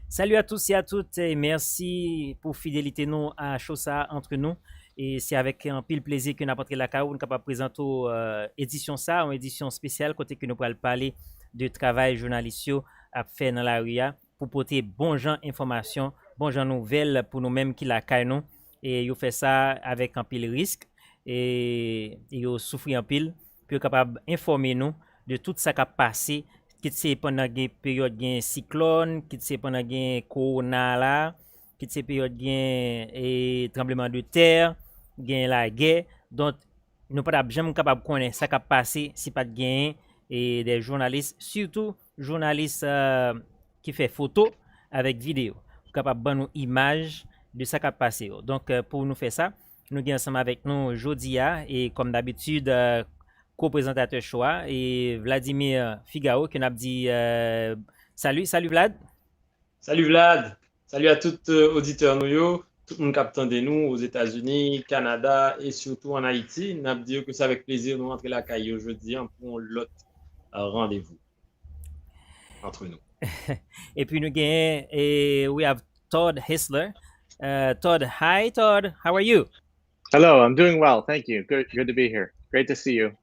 Salut à tous et à toutes et merci pour fidélité nous à Chosa entre nous. Et c'est avec un pile plaisir que nous avons la CAO, nous capable présenter édition ça, une édition spéciale côté que nous pourrons parler de travail journalistique à faire dans la rue pour porter bon genre information, bon genre nouvelles pour nous-mêmes qui la caille nous et yo fait ça avec un pile risque et yo souffrir un pile pour capable informer nous de tout ça qui a passé qui c'est pendant une période gen cyclone, qui c'est pendant gen corona là, qui c'est période gen et tremblement de terre, gen la guerre. Donc nous pas jamais capable connaître ça qui a passé si pas de gen et des journalistes, surtout journalistes qui fait photo avec vidéo, capable de nous image de ça qui a passé. Donc pour nous faire ça, nous sommes ensemble avec nous Jodia et comme d'habitude co-présentateur choix et Vladimir Figaro qui nous a dit salut Vlad. Salut Vlad, salut à tout auditeur nous yo, tout le monde qui attend de nous aux États-Unis, Canada et surtout en Haïti. Nous avons dit que c'est avec plaisir nous rentrer la caille aujourd'hui pour l'autre rendez-vous entre nous. Et puis nous gagnons et we have Todd Hessler. Todd, hi Todd, how are you? Hello, I'm doing well. Thank you. Good to be here. Great to see you.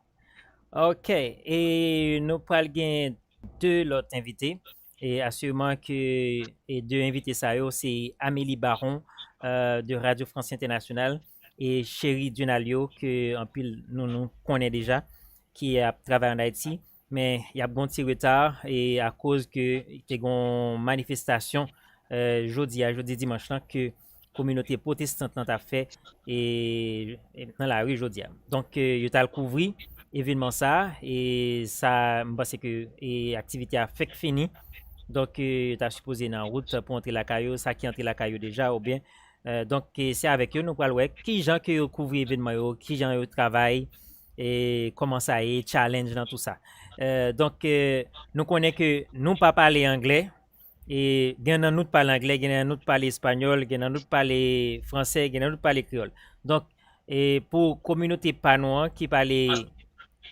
OK. Et nous parlons deux autres invités. Et assurément que les deux invités, c'est Amélie Baron de Radio France Internationale et Chéri Dunalio, que en pile nous connaissons déjà, qui a travaillé en Haïti. Mais il y a bon petit retard et à cause que il y a une manifestation jeudi dimanche là, que la communauté protestante a fait et dans la rue jeudi. Donc, il a couvert événement ça et ça me pense que l'activité a fait fini. Donc, tu as supposé dans la route pour entrer la caillou, ça qui entre la caillou déjà ou bien. Donc, c'est avec eux, nous allons voir qui gens qui couvrent l'événement, qui gens qui travaillent et comment ça est, challenge dans tout ça. Donc, nous connaissons que nous pas parler anglais et il y en a nous parler anglais, il y en a nous parler espagnol, il y en a nous parler français, il y en a nous parler créole. Donc, et pour communauté panois qui parle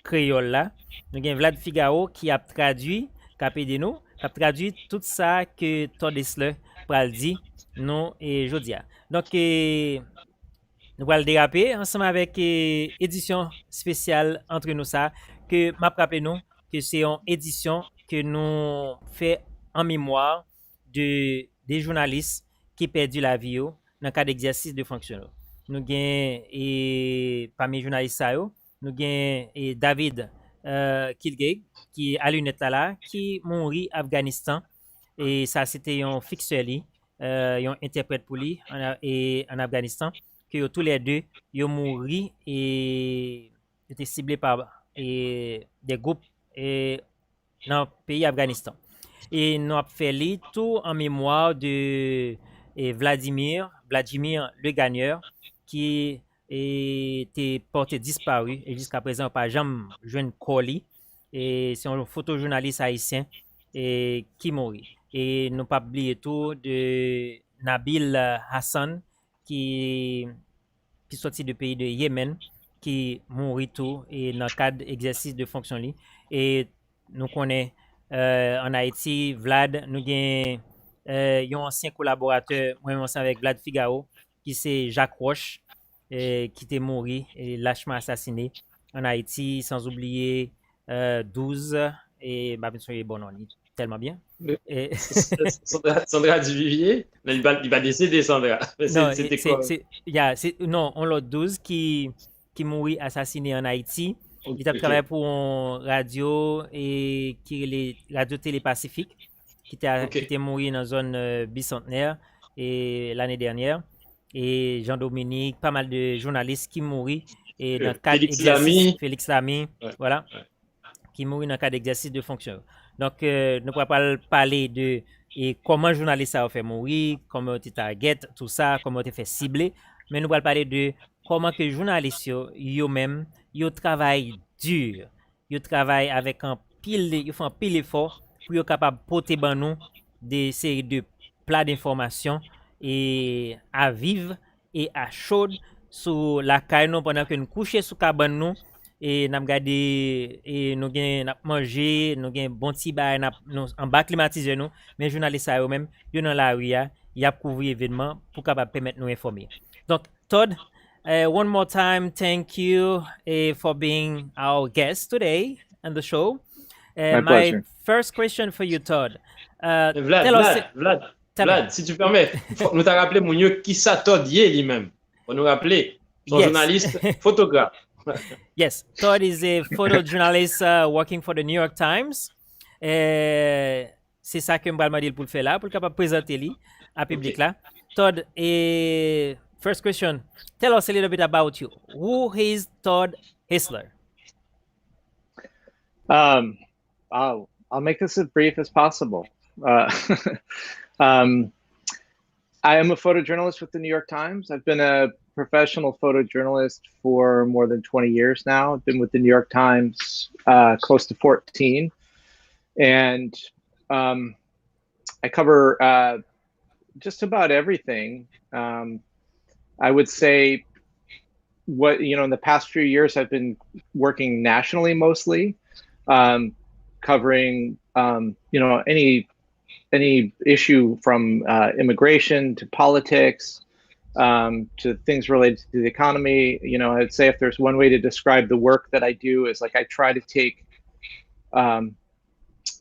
créole là, nous avons Vlad Figaro qui a traduit, qui a aidé nous, qui a traduit tout ça que Todd Hessler pral dit nous et Jodia. Donc, nous allons déraper ensemble avec édition spéciale entre nous ça que m'a rappelé nous que c'est une édition que nous fait en mémoire de des journalistes qui perdu la vie dans le cas d'exercice de fonction. Nous avons et parmi les journalistes ça nous avons David Kilgate qui a lunette là qui mourit en Afghanistan et ça c'était un fixeur un interprète pour lui en Afghanistan que tous les deux ils ont mouru et étaient ciblés par des groupes dans le pays Afghanistan. Et nous avons fait tout en mémoire de Vladimir le gagneur qui était porté disparu et jusqu'à présent pas jamais jeune colis et c'est un photojournaliste haïtien qui mourit. Et nous pas oublier tout de Nabil Hassan qui sorti du pays de Yémen qui mourit tout et dans le cadre d'exercice de fonction li et nous connaissons en Haïti Vlad nous avons un ancien collaborateur moi ensemble avec Vlad Figaro qui c'est Jacques Roche qui était mort et lâchement assassiné en Haïti sans oublier 12 et bah bien sûr bon non tellement bien. Et... Sandra Duvivier, il va décéder Sandra. C'était quoi? Non, on l'a 12 qui mourit assassiné en Haïti. Okay, il a travaillé pour une radio et qui est les Radio Télé Pacifique qui était mort dans la zone bicentenaire et l'année dernière et Jean-Dominique, pas mal de journalistes qui mourent et dans le cadre d'exercice Félix Lamy, voilà, qui mourent dans le cadre d'exercice de fonction. Donc, nous ne pouvons pas parler de comment un journaliste a fait mourir, comment tu target, tout ça, comment tu fait cibler, mais nous allons parler de comment que les journalistes, eux-mêmes, ils travaillent dur, ils travaillent avec ils font un pile effort pour être capable de porter nous des séries de plats d'informations et à vivre et à chaud sur la caille pendant que nous couchons sous cabane nous et n'a regardé et nous gain n'a manger, nous gain bon petit bail nous en bas climatiser nous, mais journaliste ça eux même, yo dans la rue y a couvrir événement pour capable permettre nous informer. Donc Todd, one more time, thank you for being our guest today on the show. My My pleasure. first question for you, Todd. Vlad, Tell us. Vlad, si tu permets, faut nous t'a rappelé mon qui ça Todd lui-même. Faut nous rappeler son Yes. journaliste, photographe. Yes, Todd is a photojournalist working for the New York Times. C'est ça que je vais dire pour le faire là, pour le capable présenter lui à public là. Todd, first question, tell us a little bit about you. Who is Todd Hissler? I'll make this as brief as possible. I am a photojournalist with the New York Times. I've been a professional photojournalist for more than 20 years now. I've been with the New York Times close to 14. And I cover just about everything. I would say in the past few years, I've been working nationally mostly, covering, any issue from immigration to politics, to things related to the economy. I'd say if there's one way to describe the work that I do is like I try to take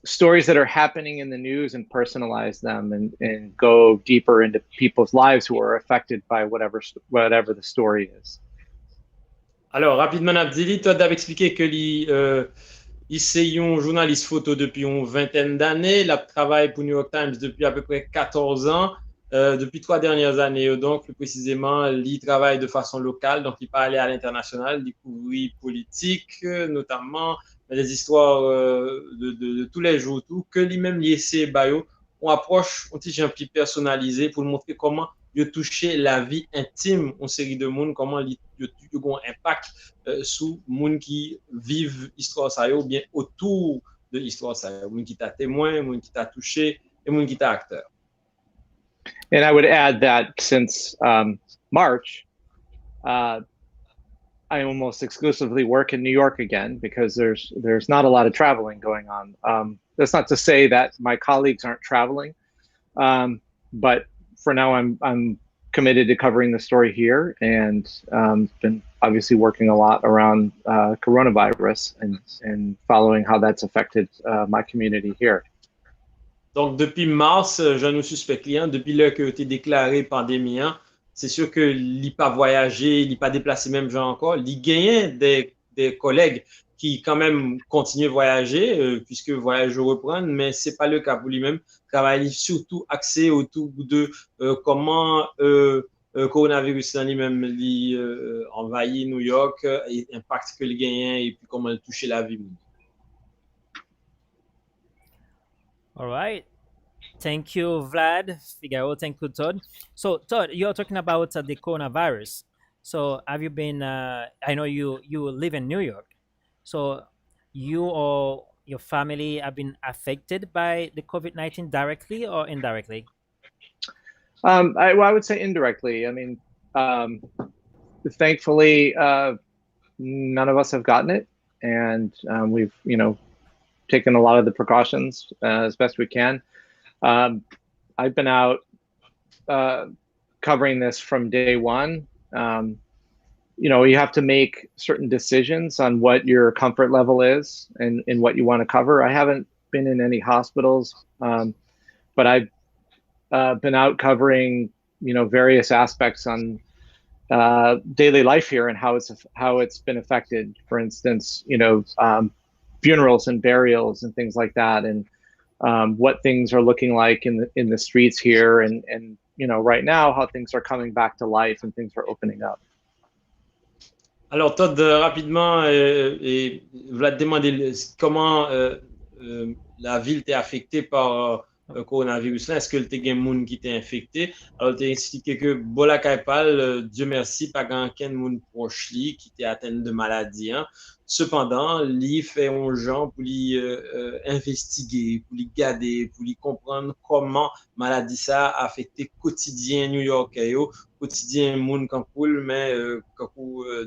stories that are happening in the news and personalize them and go deeper into people's lives who are affected by whatever the story is. Alors, rapidement, Abdili, Todd avait expliqué que c'est un journaliste photo depuis une vingtaine d'années. Il travaille pour New York Times depuis à peu près 14 ans. Depuis 3 dernières années, donc plus précisément, il travaille de façon locale, donc il peut aller à l'international, découvrir politique, notamment des histoires de tous les jours, tout que lui-même lycée bio, on approche un petit peu personnalisé pour montrer comment il toucher la vie intime en série de monde, comment il a un impact sur monde qui vivent l'histoire ça ou bien autour de l'histoire ça, monde qui t'a témoin, monde qui t'a touché et monde qui t'a acteur. And I would add that since March, I almost exclusively work in New York again because there's not a lot of traveling going on. That's not to say that my colleagues aren't traveling, but for now I'm committed to covering the story here and been obviously working a lot around coronavirus and following how that's affected my community here. Donc, depuis mars, je nous suspect client, depuis l'heure que tu es déclaré pandémie, c'est sûr que il n'a pas voyagé, il n'a pas déplacé même gens encore. Il gagne des collègues qui quand même continuent de voyager, puisque le voyage reprend, mais ce n'est pas le cas pour lui-même. Il travaille surtout axé autour de comment coronavirus en lui-même envahit New York, et l'impact que il gagne et puis comment il touche la vie. All right. Thank you, Vlad, Figaro. Thank you, Todd. So, Todd, you're talking about the coronavirus. So, have you been? I know you live in New York. So, you or your family have been affected by the COVID-19 directly or indirectly? I would say indirectly. I mean, thankfully, none of us have gotten it, and we've taken a lot of the precautions as best we can. I've been out covering this from day one. You have to make certain decisions on what your comfort level is and what you want to cover. I haven't been in any hospitals, but I've been out covering various aspects on daily life here and how it's been affected. For instance, funerals and burials and things like that, and what things are looking like in the streets here, and right now how things are coming back to life and things are opening up. Alors Todd, rapidement, Vlad demandé comment la ville t'est affectée par coronavirus là. Est-ce que t'es gen moun qui t'est infecté? Alors t'es expliqué que Bola Kaipal, Dieu merci, pas quelqu'un moun proche li qui t'est atteint de maladie. Cependant, il fait un gens pour lui investiguer, pour lui garder, pour lui comprendre comment maladie ça a affecté quotidien New Yorkais, quotidien moun Kankoul, mais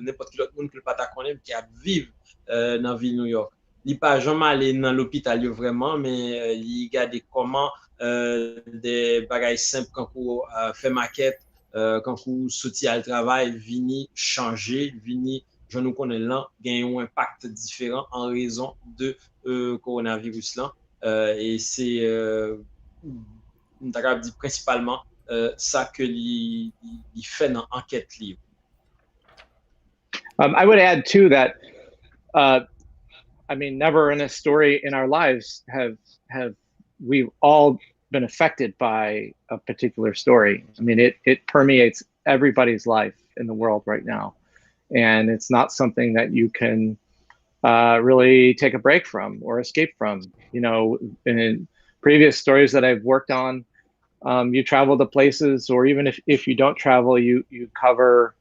n'importe quel autre monde qui pas connaître qui a vivre dans la ville de New York. Il n'est pas jamais allé dans l'hôpital vraiment, mais il regarde comment des bagages simples quand on fait maquette, quand on sortit à le travail, vini changer, vini, je nous connais là, gagne un impact différent en raison de coronavirus là. Et c'est, dit principalement ça que il fait dans enquête libre. I would add too that, I mean, never in a story in our lives have we've all been affected by a particular story. I mean, it permeates everybody's life in the world right now, and it's not something that you can really take a break from or escape from. You know, in previous stories that I've worked on, you travel to places, or even if you don't travel, you cover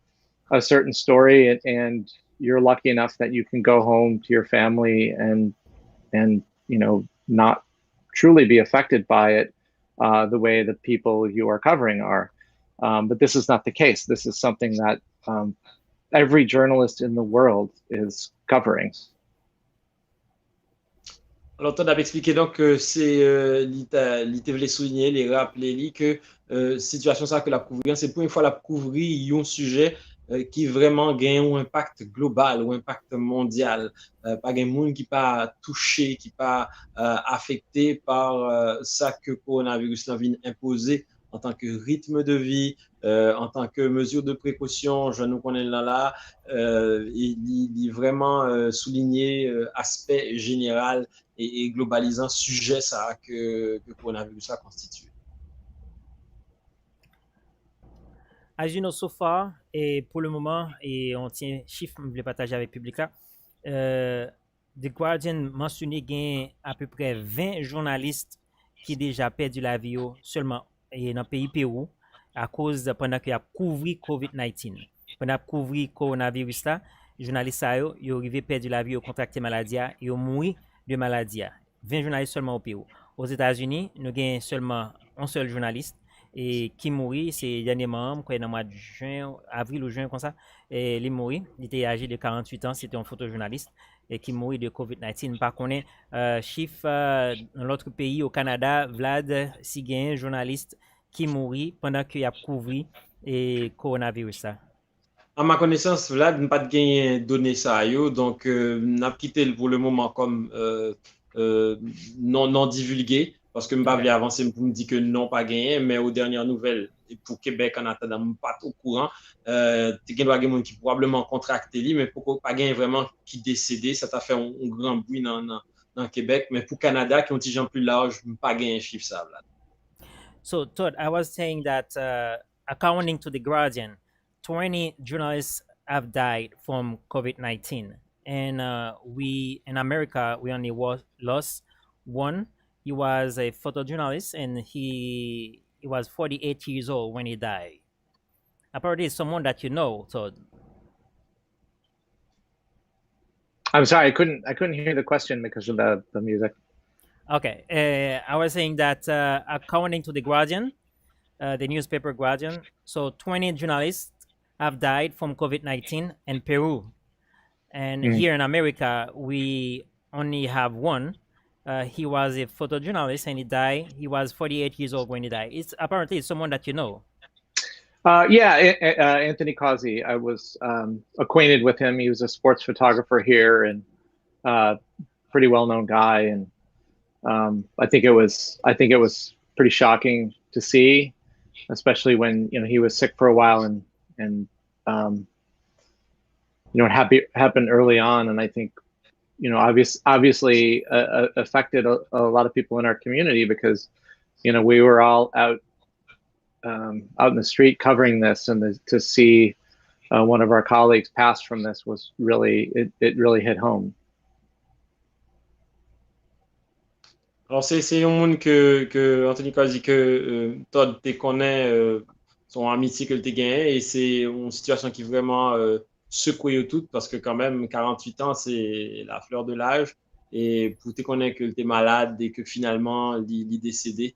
a certain story, and you're lucky enough that you can go home to your family and you know, not truly be affected by it the way the people you are covering are. But this is not the case. This is something that every journalist in the world is covering. Alors, tu as expliqué donc que c'est, l'ité voulait souligner, les rappeler que situation ça que la couvrir, c'est pour une fois la couvrir un sujet qui vraiment gagne un impact global, un impact mondial. Pas un monde qui pas touché, qui pas affecté par ça que le coronavirus vient imposer en tant que rythme de vie, en tant que mesure de précaution, je nous connais là, il vraiment souligné aspect général et globalisant sujet ça que le coronavirus a constitué. As you know, so far, et pour le moment, et on tient chiffre, je vais partager avec le public là, The Guardian mentionné qu'il y a à peu près 20 journalistes qui déjà perdu la vie seulement dans le pays Pérou à cause de pendant qu'il a couvert COVID-19. Pendant qu'il a couvert coronavirus là, les journalistes sont arrivés perdu la vie, contracté maladie et ils ont mouru de maladie. 20 journalistes seulement au Pérou. Aux États-Unis, nous avons seulement un seul journaliste et qui mourit, c'est dernièrement, dans le mois de juin, avril ou juin, comme ça, et il est mort. Il était âgé de 48 ans, c'était un photojournaliste et qui mourit de COVID-19. Par contre, chiffre dans l'autre pays, au Canada, Vlad, si il y a un journaliste qui mourit pendant qu'il a couvert le coronavirus. À ma connaissance, Vlad n'a pas de gain donné ça, donc n'a quitté pour le moment comme non divulgué. Parce que je ne vais pas avancer pour me dire que non, pas gagné, mais aux dernières nouvelles, pour Québec, en attendant, je ne suis pas au courant. Il y a des gens qui probablement contracté, mais pour pas gagner vraiment qui décédé, ça t'a fait un grand bruit dans Québec. Mais pour Canada, qui ont des gens plus larges, je ne pas gagné un chiffre ça. Là. So, Todd, I was saying that according to The Guardian, 20 journalists have died from COVID-19. And we, in America, we only lost one. He was a photojournalist and he was 48 years old when he died. Apparently, it's someone that you know, Todd. I'm sorry, I couldn't hear the question because of the music. Okay, I was saying that according to The Guardian, the newspaper Guardian, so 20 journalists have died from COVID-19 in Peru. And here in America, we only have one. He was a photojournalist and he died. He was 48 years old when he died. It's apparently someone that you know. Anthony Causey. I was acquainted with him. He was a sports photographer here and pretty well-known guy. And I think it was pretty shocking to see, especially when he was sick for a while and it happened early on. And I think obviously affected a lot of people in our community because, we were all out in the street covering this, and to see one of our colleagues pass from this was really, it really hit home. Alors, c'est un monde que Anthony Causey, que Todd te connaît, son amitié que tu gagné, et c'est une situation qui vraiment secoué tout parce que quand même 48 ans c'est la fleur de l'âge et pour te connaître que tu es malade et que finalement il est décédé,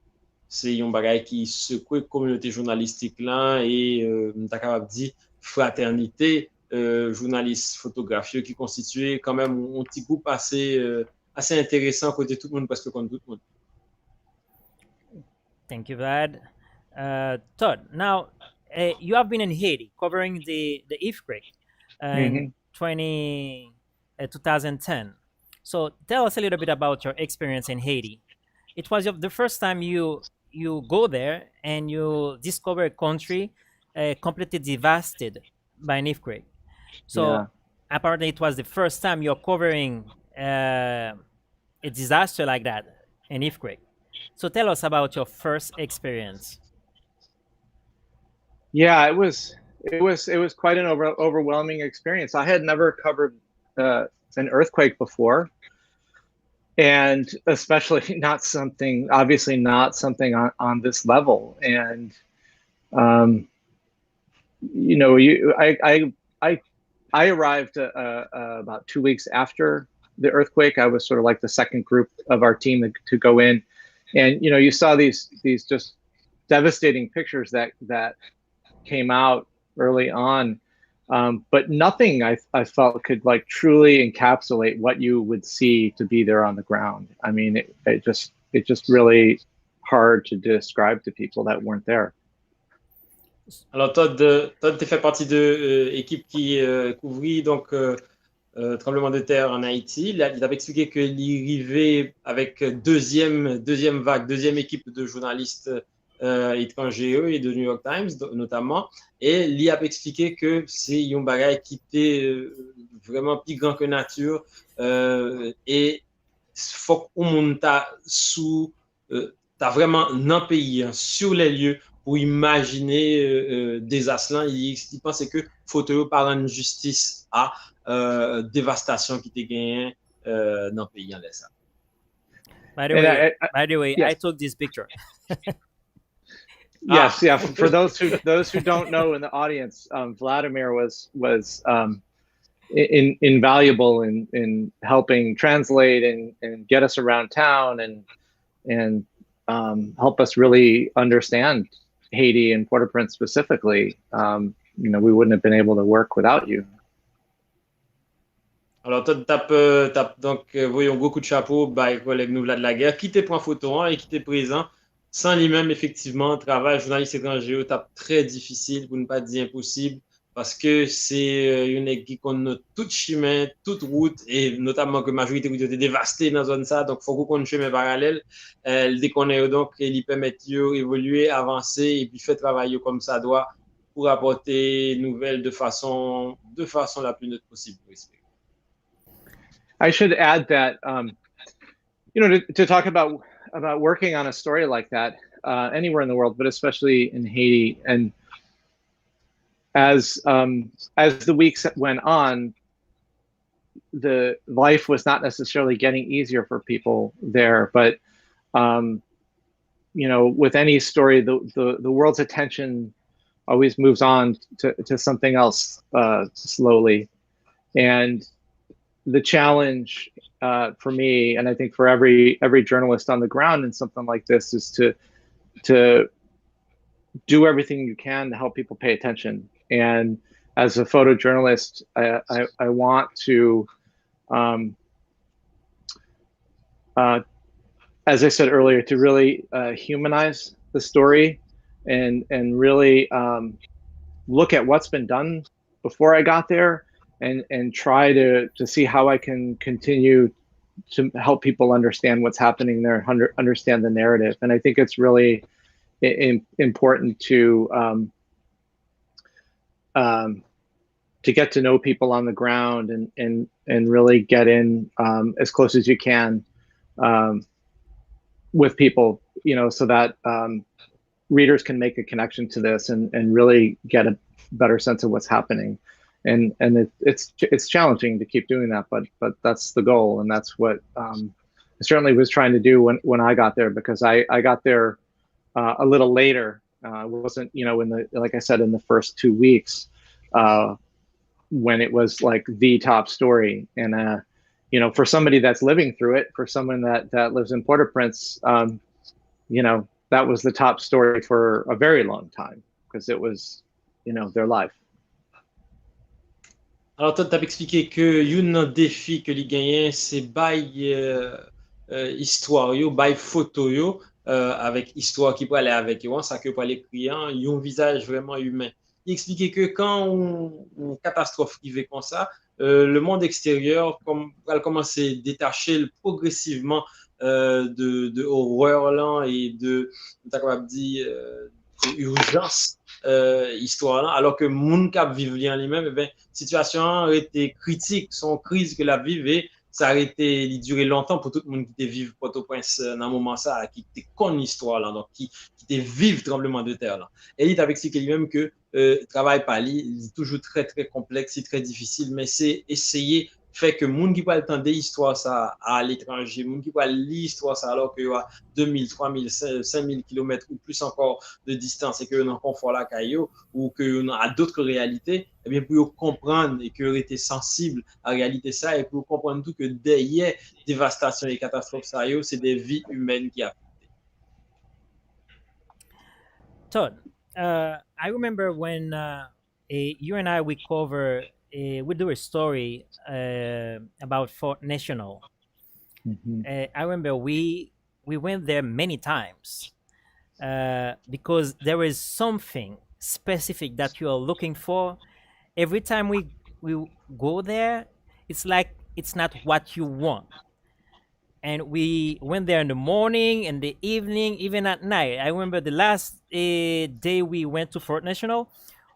c'est un bagage qui secoue la communauté journalistique là et tu capable de dire fraternité journalistes photographes qui constituaient quand même un petit groupe assez intéressant côté tout le monde, presque contre tout le monde. Thank you, Vlad. Todd, now you have been in Haiti covering the earthquake in 2010. So tell us a little bit about your experience in Haiti. It was the first time you go there and you discover a country completely devastated by an earthquake. So Yeah. apparently it was the first time you're covering a disaster like that, an earthquake. So tell us about your first experience. Yeah, it was quite an overwhelming experience. I had never covered an earthquake before, and especially obviously not something on this level. And I arrived about 2 weeks after the earthquake. I was sort of like the second group of our team to go in, and you saw these just devastating pictures that came out early on, but nothing I felt could like truly encapsulate what you would see to be there on the ground. I mean, it just really hard to describe to people that weren't there. Alors, Todd, tu fait partie de l'équipe qui couvrit donc tremblement de terre en Haïti. Il avait expliqué qu'il arrivait avec deuxième vague, deuxième équipe de journalistes étrangers et de New York Times notamment. Et il a expliqué que c'est un bagage qui était vraiment plus grand que nature. Et faut que monde t'as vraiment dans le pays, sur les lieux, pour imaginer des aslan. Il pensait que photo par une justice à dévastation qui était gagnée dans le pays en laissant. By the way, yes. I took this picture. Yes, yeah. For those who don't know in the audience, Vladimir was invaluable in helping translate and get us around town and help us really understand Haiti and Port-au-Prince specifically. We wouldn't have been able to work without you. Alors, Todd tape donc, voyons, beaucoup de chapeaux, collègue nous de la guerre, qui était point photo et qui était présent. Sans lui-même, effectivement, travail journaliste étranger, tape très difficile, pour ne pas dire impossible, parce que c'est une équipe qu'on a tout chemin, toute route, et notamment que la majorité était dévastée dans la zone ça, donc il faut qu'on ait un chemin parallèle. Dès qu'on est donc, il permet d'évoluer, avancer, et puis faire travailler comme ça doit, pour apporter nouvelles de façon la plus neutre possible. I should add that, to talk about working on a story like that anywhere in the world, but especially in Haiti, and as the weeks went on, the life was not necessarily getting easier for people there. But with any story, the world's attention always moves on to something else slowly, and the challenge for me, and I think for every journalist on the ground in something like this, is to do everything you can to help people pay attention. And as a photojournalist, I want to, as I said earlier, to really humanize the story and really look at what's been done before I got there, and try to see how I can continue to help people understand what's happening there, understand the narrative. And I think it's really important to get to know people on the ground and really get in as close as you can with people, so that readers can make a connection to this and really get a better sense of what's happening. And it's challenging to keep doing that, but that's the goal, and that's what I certainly was trying to do when I got there, because I got there a little later. It wasn't, like I said, in the first 2 weeks when it was like the top story. And for somebody that's living through it, for someone that lives in Port-au-Prince, that was the top story for a very long time, because it was, their life. Alors, toi, tu as expliqué que un défi que les gagnants, c'est bail histoire, bail photo, avec histoire qui peut aller avec eux, ça que pour les clients, ils ont un visage vraiment humain. Il expliquait que quand on catastrophe qui fait comme ça, le monde extérieur va commencer à détacher progressivement de horreur là, et de, capable de dire, urgence histoire là, alors que moun cap vivre lui-même, eh ben, situation a été critique, son crise que la vivait, ça a été, il durait longtemps pour tout le monde qui était vivre Port-au-Prince dans un moment ça, qui était con histoire là, donc qui était vivre tremblement de terre là. Et il a expliqué lui-même que travail par lui, il est toujours très très complexe et très difficile, mais c'est essayer fait que moun qui pas le temps d'histoire ça à l'étranger, moun qui pas l'histoire ça alors qu'il y a 2000, 3000, 5000 km ou plus encore de distance et que nous confort la caillou ou que nous a d'autres réalités, eh bien pour comprendre et que été sensible à la réalité ça et pour comprendre tout que derrière dévastation et catastrophes ça c'est des vies humaines qui affectent. Todd, I remember when you and I we cover we do a story about Fort National. I remember we went there many times because there is something specific that you are looking for. Every time we go there, it's like it's not what you want. And we went there in the morning, in the evening, even at night. I remember the last day we went to Fort National,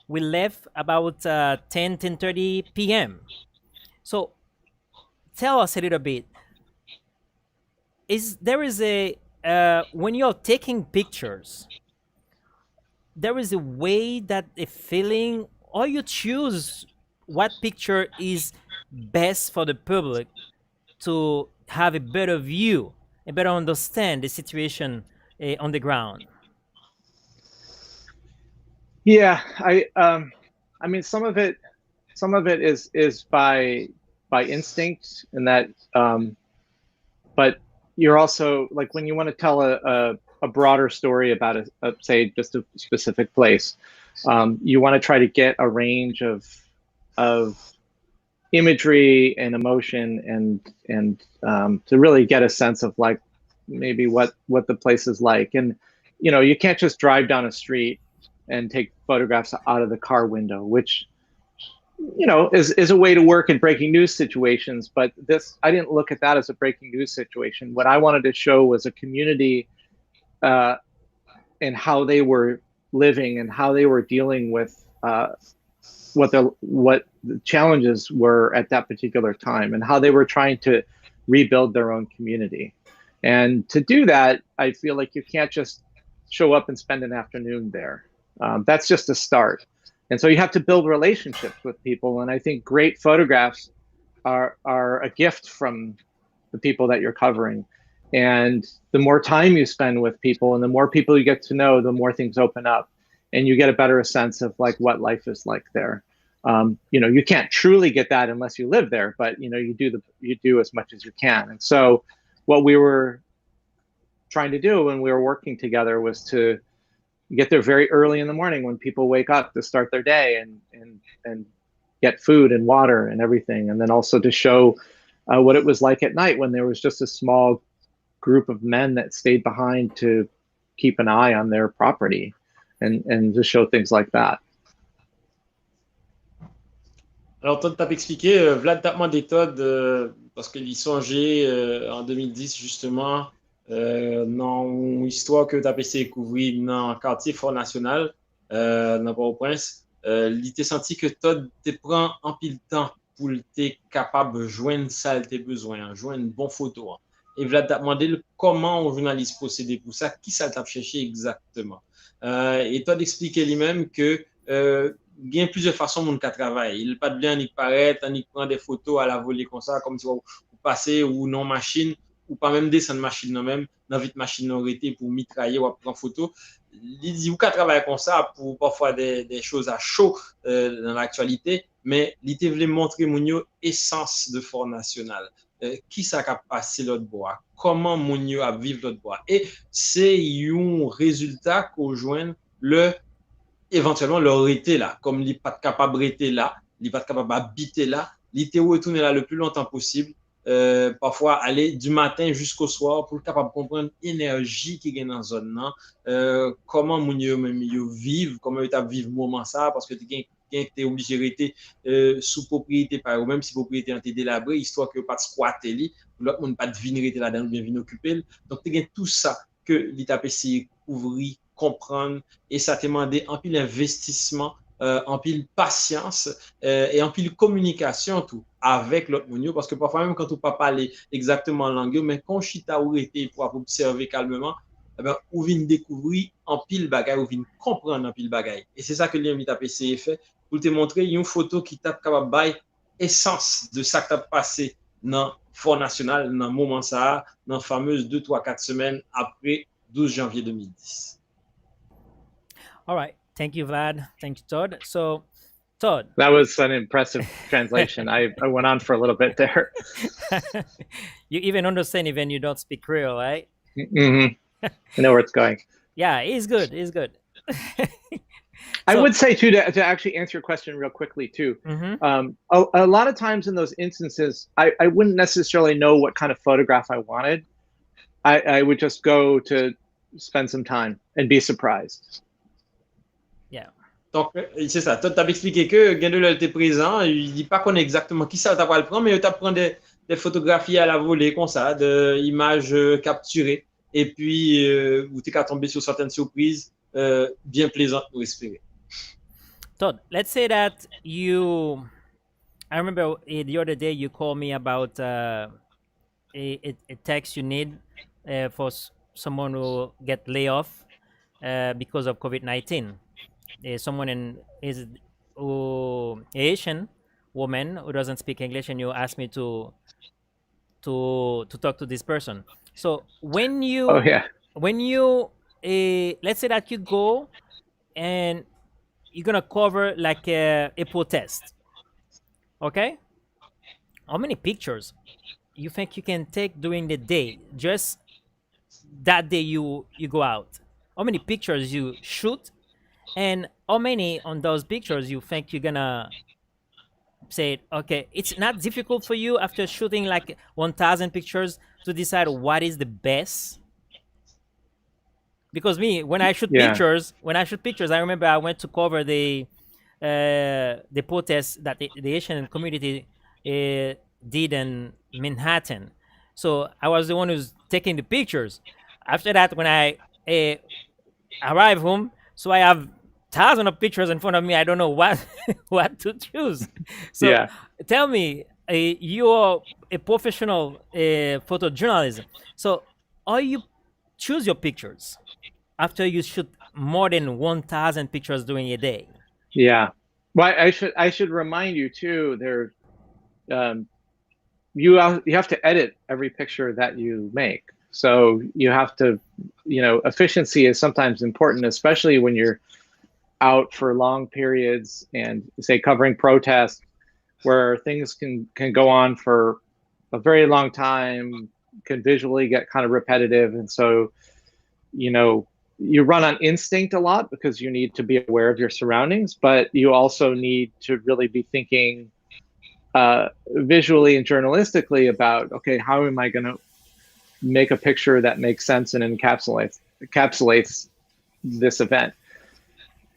we left about 10:30 p.m. So tell us a little bit. Is there is a when you're taking pictures, there is a way that a feeling, or you choose what picture is best for the public to have a better view, a better understand the situation on the ground. Yeah, I mean, some of it is by instinct, and that, but you're also like when you want to tell a broader story about say just a specific place, you want to try to get a range of imagery and emotion and to really get a sense of like maybe what the place is like. And you can't just drive down a street and take photographs out of the car window, which is a way to work in breaking news situations. But I didn't look at that as a breaking news situation. What I wanted to show was a community and how they were living and how they were dealing with what the challenges were at that particular time and how they were trying to rebuild their own community. And to do that, I feel like you can't just show up and spend an afternoon there. That's just a start. And so you have to build relationships with people. And I think great photographs are a gift from the people that you're covering. And the more time you spend with people and the more people you get to know, the more things open up and you get a better sense of like what life is like there. You can't truly get that unless you live there, but you do as much as you can. And so what we were trying to do when we were working together was to get there very early in the morning when people wake up to start their day and get food and water and everything. And then also to show what it was like at night when there was just a small group of men that stayed behind to keep an eye on their property and to show things like that. Alors, Todd t'a expliqué, Vlad t'a demandé Todd, parce qu'il songeait en 2010 justement dans une histoire que t'as essayé de découvrir dans le quartier Fort National, dans Port-au-Prince. Il t'a senti que Todd te prend un pile temps pour être capable de joindre ça tes besoins, joindre une bonne photo. Et Vlad t'a demandé comment un journaliste procédait pour ça, qui ça t'a cherché exactement. Et Todd expliquait lui-même que il y a plusieurs façons de travailler. Il n'est pas de bien ni paraître, ni prendre des photos à la volée comme ça, comme si vous passez ou non machine, ou pas même descendre machine non même, dans vite machine non arrêtée pour mitrailler ou prendre photo. Il dit, vous pouvez travailler comme ça pour parfois des choses à chaud dans l'actualité, mais il voulait montrer mon essence de Fort National. Qui ça a passé l'autre bois, comment mon a vivre l'autre bois. Et c'est un résultat qu'on joint éventuellement leur été là, comme il n'est pas capable d'être là, il n'est pas capable d'habiter là, il était retourné là le plus longtemps possible. Parfois aller du matin jusqu'au soir pour être capable de comprendre l'énergie qui est dans la zone, comment moun yo même yo vivent, comment ils vivent moment ça, parce que tu es obligé de rester sous propriété par eux, même si propriété est délabrée, histoire que pas de squatter li, l'autre monde pas de venir là-dedans, bien venir occuper. Donc tu as tout ça que l'ITAP essayé couvrir, comprendre, et ça t'a demandé un pile investissement, en pile patience et en pile communication tout avec l'autre monde, parce que parfois même quand on ne peut pas parler exactement la langue, mais quand chita ou été pour observer calmement, eh ben, ou vient découvrir en pile bagay, ou vient comprendre en pile bagay. Et c'est ça que l'ITAP essayé fait pour te montrer une photo qui t'a capable de essence de ça qui t'a passé dans le Fort National, dans le moment ça, dans la fameuse 2, 3, 4 semaines après 12 janvier 2010. All right. Thank you, Vlad. Thank you, Todd. So, Todd. That was an impressive translation. I went on for a little bit there. You even understand even you don't speak Creole, right? Mm-hmm. I know where it's going. Yeah, it's good. It's good. I would say too, to actually answer your question real quickly too. Mm-hmm. A lot of times in those instances, I wouldn't necessarily know what kind of photograph I wanted. I would just go to spend some time and be surprised. Yeah. Donc, c'est ça. Toi, tu as expliqué que Gendel était présent. Il dit pas qu'on est exactement qui ça, tu pas le prendre, mais tu as prendre des photographies à la volée, comme ça, d'images capturées. Et puis, vous t'es qu'à tomber sur certaines surprises bien plaisantes pour espérer. Todd, let's say that I remember the other day you called me about a text you need for someone who get laid off because of COVID-19. Someone is Asian woman who doesn't speak English, and you asked me to talk to this person. So when you let's say that you go and you're gonna cover like a protest, okay? How many pictures you think you can take during the day, just that day you go out? How many pictures you shoot, and how many on those pictures you think you're gonna say, okay, it's not difficult for you after shooting like 1,000 pictures to decide what is the best? Because me, when I shoot pictures, I remember I went to cover the protests that the Asian community did in Manhattan. So I was the one who's taking the pictures. After that, when I arrive home, so I have thousands of pictures in front of me. I don't know what what to choose. So tell me, you're a professional photojournalist. So how you choose your pictures after you shoot more than 1,000 pictures during a day? Yeah. Well, I should remind you too, there you have to edit every picture that you make. So you have to, efficiency is sometimes important, especially when you're out for long periods and say covering protests where things can go on for a very long time, can visually get kind of repetitive. And so, you run on instinct a lot because you need to be aware of your surroundings, but you also need to really be thinking visually and journalistically about, okay, how am I going to make a picture that makes sense and encapsulates this event?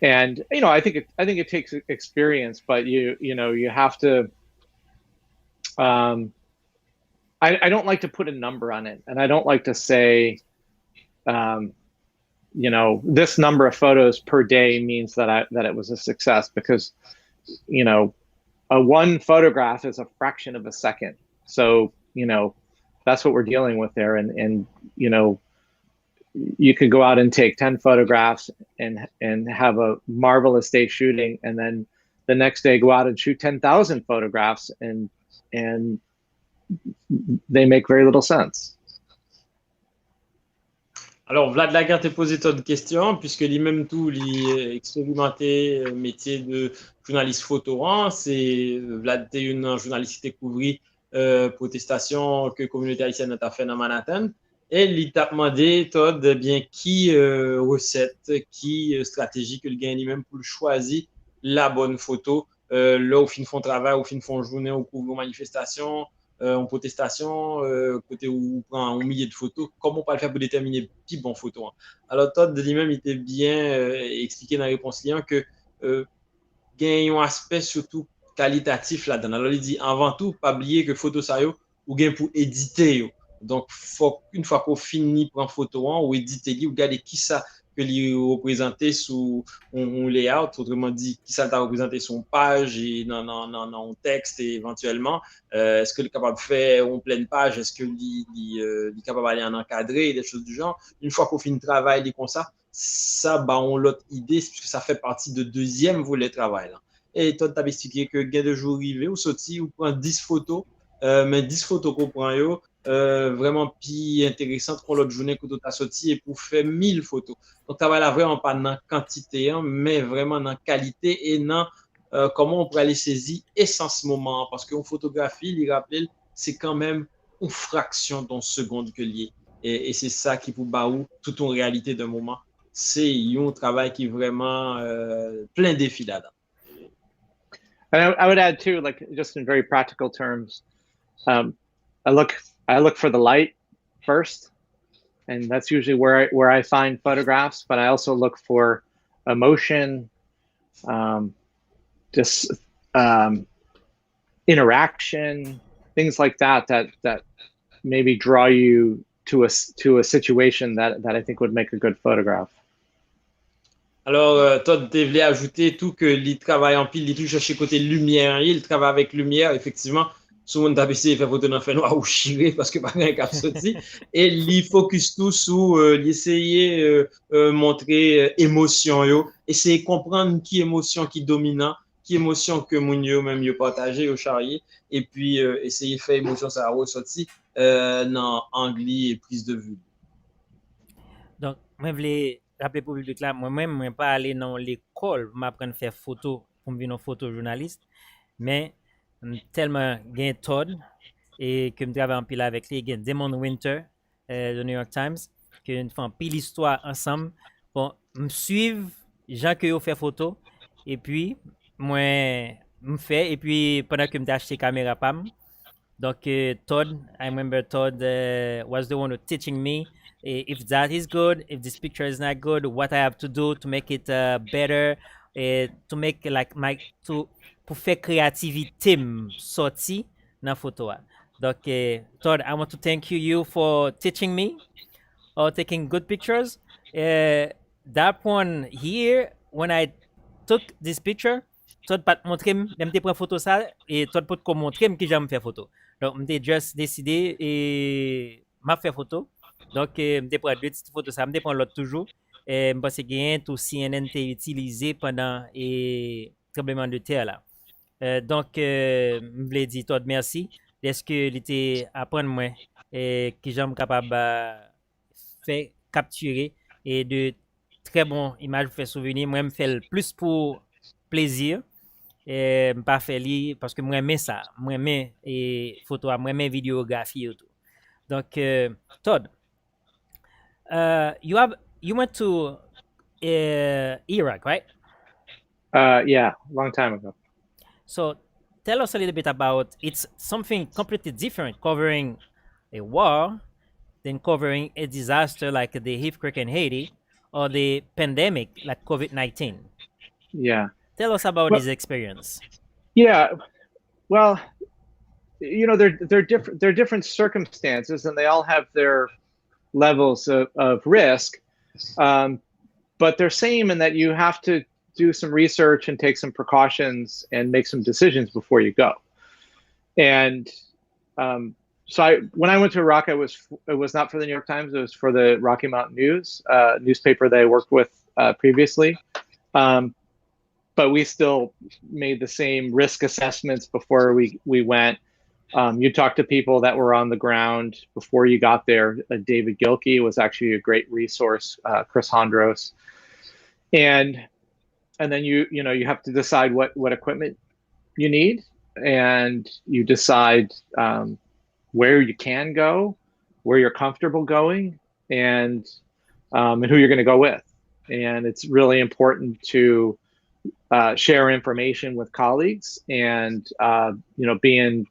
And I think it takes experience, but you have to. I don't like to put a number on it, and I don't like to say, this number of photos per day means that it was a success, because, a one photograph is a fraction of a second. So, that's what we're dealing with there. And you could go out and take 10 photographs and have a marvelous day shooting, and then the next day go out and shoot 10,000 photographs, and they make very little sense. Alors, Vlad Laguerre t'a posé tant de questions, puisque lui-même tout, expérimenté métier de journaliste photo. C'est Vlad t'es une journaliste qui couvrit protestation que la communauté haïtienne a fait dans Manhattan. Et il t'a demandé, Todd, bien qui recette, qui stratégie que le gagne lui-même pour choisir la bonne photo là, au fin font travail, au fin font journée, au couvre manifestation, en protestation, côté où on prend un millier de photos, comment on peut le faire pour déterminer qui bon photo. Hein. Alors, Todd lui-même, il était bien expliqué dans la réponse client que gagne un aspect surtout qualitatif là-dedans. Alors, il dit avant tout, pas oublier que photo ça yo, ou gain pour éditer yo. Donc, faut, une fois qu'on finit prendre photo ou éditer, ou regarder qui ça que lui représenter sous un layout, autrement dit, qui ça t'a représenté son page et non, texte et éventuellement, est-ce que est capable de faire en pleine page, est-ce que est capable d'aller en encadré, des choses du genre. Une fois qu'on finit le travail comme ça, bah, on l'autre idée, puisque ça fait partie de deuxième volet travail. Là. Et toi, tu as expliqué que gain de jour arrivé, ou sorti, ou prend 10 photos, mais 10 photos qu'on prend, vraiment plus intéressantes qu'on l'autre journée que tu as sorti et pour faire 1000 photos. Donc, travail là vraiment pas dans quantité, hein, mais vraiment dans qualité et dans comment on pourrait aller saisir essence moment. Parce qu'une photographie, il rappelle, c'est quand même une fraction d'une seconde que lié. Et c'est ça qui pour baou toute une réalité d'un moment. C'est un travail qui est vraiment plein de défis là-dedans. And I would add too, like just in very practical terms, I look for the light first, and that's usually where I find photographs. But I also look for emotion, just interaction, things like that maybe draw you to a situation that I think would make a good photograph. Alors, Todd, tu voulais ajouter tout que il travaille en pile, il touche chercher côté lumière, il travaille avec lumière, effectivement. Souvent, on a essayé de faire photo dans le fait noir ou chiré parce que pas rien cap sorti. Et il focus tout sur essayer montrer émotion, yo, essayer de comprendre qui émotion qui dominant, qui émotion que mon yo même yo partagé, au charrier, et puis essayer de faire émotion ça ressorti dans anglais et prise de vue. Donc, moi, je voulais rappeler pour le public là, moi-même, je ne suis pas allé dans l'école pour m'apprendre à faire photo, pour me devenir photojournaliste, mais tellement j'ai Todd et que je travaille en pile avec lui, j'ai Damon Winter de New York Times, que nous faisons pile histoire ensemble. Bon, me suivre, gens que yo fait photo, et puis, moi, me fait, et puis pendant que je acheté caméra pam, donc Todd, I remember Todd was the one who teaching me if that is good, if this picture is not good, what I have to do to make it better, to make like my to pour faire créativité sorti dans photo. Donc Todd, I want to thank you for teaching me or taking good pictures. That one here, when I took this picture, Todd pas montrer même te prendre photo ça et Todd pas te montrer que j'aime faire photo. Donc m'te just décidé et m'a fait photo. Donc m'te prendre deux petites photos ça, m'te prendre l'autre toujours. Et parce que gain tout CNN t'est utilisé pendant et tremblement de terre là. Donc me voulais dire Todd merci. Est-ce que il était apprendre moi et que j'aime capable faire capturer et de très bons images pour faire souvenir. Moi, je fais plus pour plaisir. Et je pas faire parce que moi, j'aime ça. Moi, j'aime et photo, moi, j'aime vidéographie et tout. Donc, Todd, you went to Iraq, right? Yeah, long time ago. So, tell us a little bit about it's something completely different, covering a war than covering a disaster like the earthquake in Haiti or the pandemic like COVID-19. Yeah. Tell us about this experience. Yeah. Well, you know, they're different circumstances, and they all have their levels of risk. But they're same in that you have to do some research and take some precautions and make some decisions before you go. And so when I went to Iraq, it was not for the New York Times. It was for the Rocky Mountain News, newspaper that I worked with previously. But we still made the same risk assessments before we went. You talk to people that were on the ground before you got there. David Gilkey was actually a great resource. Chris Hondros, and then you have to decide what equipment you need, and you decide where you can go, where you're comfortable going, and who you're going to go with. And it's really important to share information with colleagues, and be in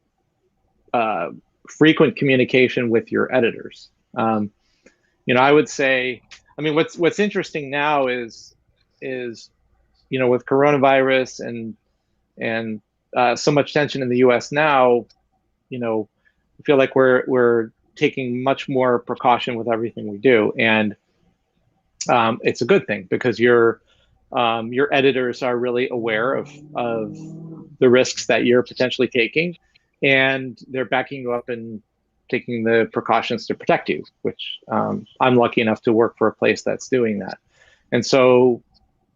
frequent communication with your editors. I would say, I mean, what's interesting now is with coronavirus and so much tension in the U.S. now, I feel like we're taking much more precaution with everything we do, and it's a good thing because your editors are really aware of the risks that you're potentially taking, and they're backing you up and taking the precautions to protect you, which I'm lucky enough to work for a place that's doing that. And so,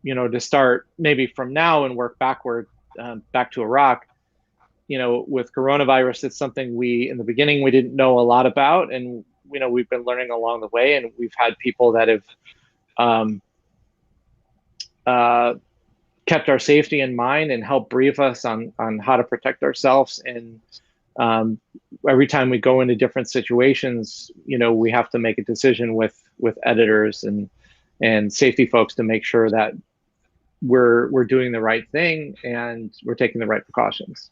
to start maybe from now and work backward back to Iraq, with coronavirus, it's something in the beginning, we didn't know a lot about, and we've been learning along the way, and we've had people that have kept our safety in mind and helped brief us on how to protect ourselves. And every time we go into different situations, we have to make a decision with editors and safety folks to make sure that we're doing the right thing and we're taking the right precautions.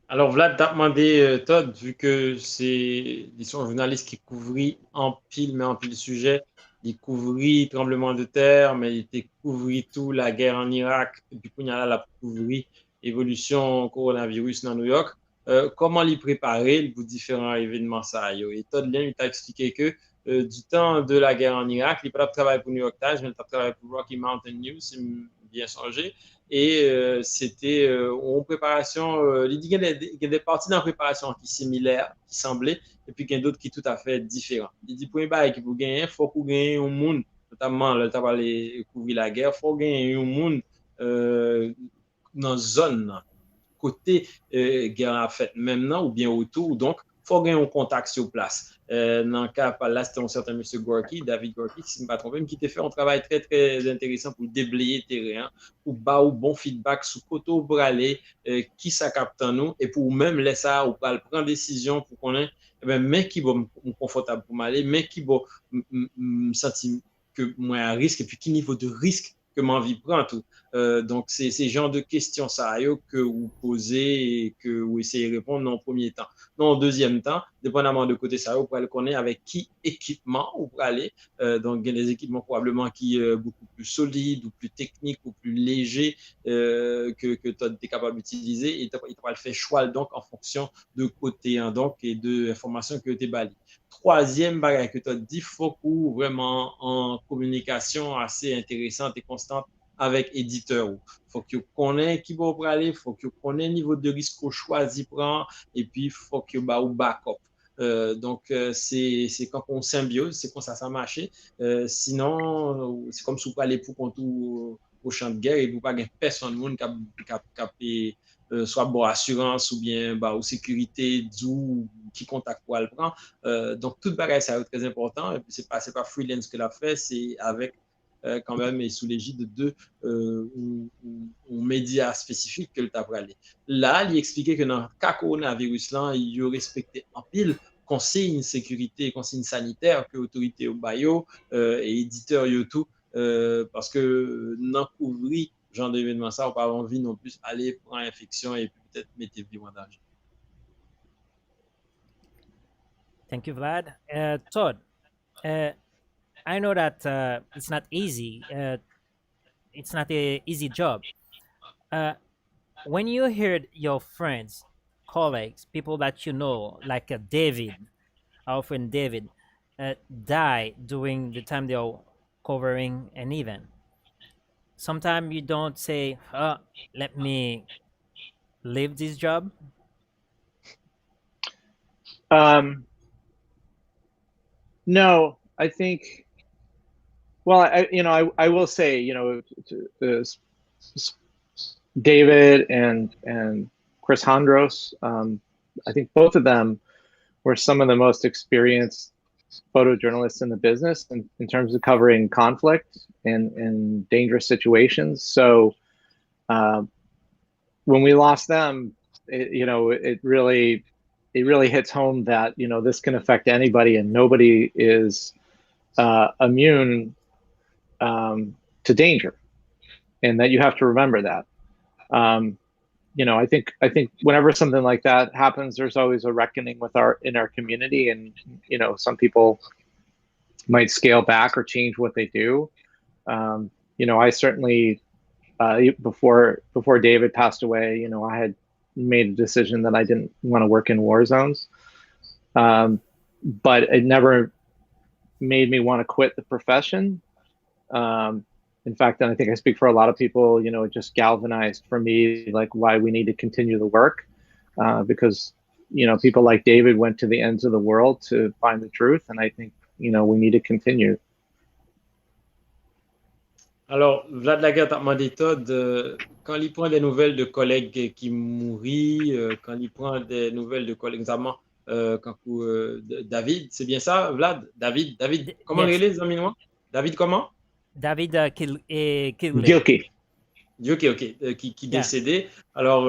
Alors, Vlad, t'as demandé, Todd, vu que c'est un journaliste qui couvrit en pile sujet, il couvrit tremblement de terre, mais il couvrit tout la guerre en Irak, et puis il y a la couvrit évolution coronavirus dans New York. Comment l'y préparer pour différents événements ça? Et Todd, il t'a expliqué que du temps de la guerre en Irak, il n'a pas travaillé pour New York Times, mais il a travaillé pour Rocky Mountain News, si bien songé. Et c'était en préparation, il y a des parties dans la préparation qui sont similaires, qui semblaient, et puis il y a d'autres qui sont tout à fait différents. Il dit, pour une bail qui vous gagner, il faut que vous gagniez un monde, notamment, là, tu as parlé couvrir la guerre, il faut gagner un monde dans la zone, côté guerre en fait, maintenant, ou bien autour. Donc, il faut gagner un contact sur place. Dans le cas, là, c'était un certain monsieur Gorky, David Gorky, si je ne me trompe pas, qui t'a fait un travail très, très intéressant pour déblayer le terrain, pour bas bon feedback sur côté pour aller, qui ça capte en nous, et pour même laisser ça, ou pour prendre décision pour qu'on ait, mais qui va confortable pour m'aller, mais qui va me sentir que moi à risque, et puis qui niveau de risque que ma vie prend tout. Donc, c'est ces genres de questions ça que vous posez et que vous essayez de répondre en premier temps. Non, en deuxième temps, dépendamment de côté ça, vous pouvez le connaître avec qui équipement vous pouvez aller. Donc, il y a des équipements probablement qui sont beaucoup plus solides ou plus techniques ou plus légers que tu es capable d'utiliser, et tu vas le faire choix donc en fonction de côté donc, et de informations que tu es balayées. Troisième bagage que tu as dit, il faut que vraiment en communication assez intéressante et constante avec éditeur. Il faut que vous connaissiez qui va aller, il faut que vous connaissiez le niveau de risque qu'on choisit prendre, et puis il faut que vous ayez backup. Donc, c'est quand on symbiose, c'est comme ça marche. Sinon, c'est comme si vous allez pour contre au champ de guerre et vous n'avez pas personne qui a soit bon assurance ou bien ou sécurité d'où qui contacte pour le prendre. Donc, tout bagage, c'est très important. Et puis, c'est pas freelance que l'a fait, c'est avec quand même et sous l'égide de médias spécifiques que le t'a aller. Là, il expliquait que dans le cas coronavirus, là, il a respecté en pile consigne sécurité, consigne sanitaire que l'autorité au Bayo et éditeur tout, parce que non couvrir genre d'événement ça, on n'a pas envie non plus aller prendre infection et peut-être mettre vie en danger. Thank you, Vlad. Todd, I know that it's not easy. It's not an easy job. When you heard your friends, colleagues, people that you know, like David, our friend David, die during the time they're covering an event, sometimes you don't say, oh, let me leave this job. No, I think, well, I will say, David and Chris Hondros, I think both of them were some of the most experienced photojournalists in the business in terms of covering conflict and dangerous situations. So when we lost them, it really hits home that this can affect anybody, and nobody is immune to danger. and that you have to remember that. I think whenever something like that happens, there's always a reckoning in our community, and some people might scale back or change what they do. I certainly before David passed away, I had made a decision that I didn't want to work in war zones, but it never made me want to quit the profession. In fact, and I think I speak for a lot of people, it just galvanized for me, like, why we need to continue the work, because, people like David went to the ends of the world to find the truth. And I think, we need to continue. Alors, Vlad Laguerre t'a demandé, Todd, quand il prend des nouvelles de collègues qui mourent, quand il prend des nouvelles de collègues, notamment David, c'est bien ça, Vlad? David, comment Yes. il est, les amis noirs? David, comment? David Kilgley. Guilty. Ok, qui Yeah. décédé. Alors,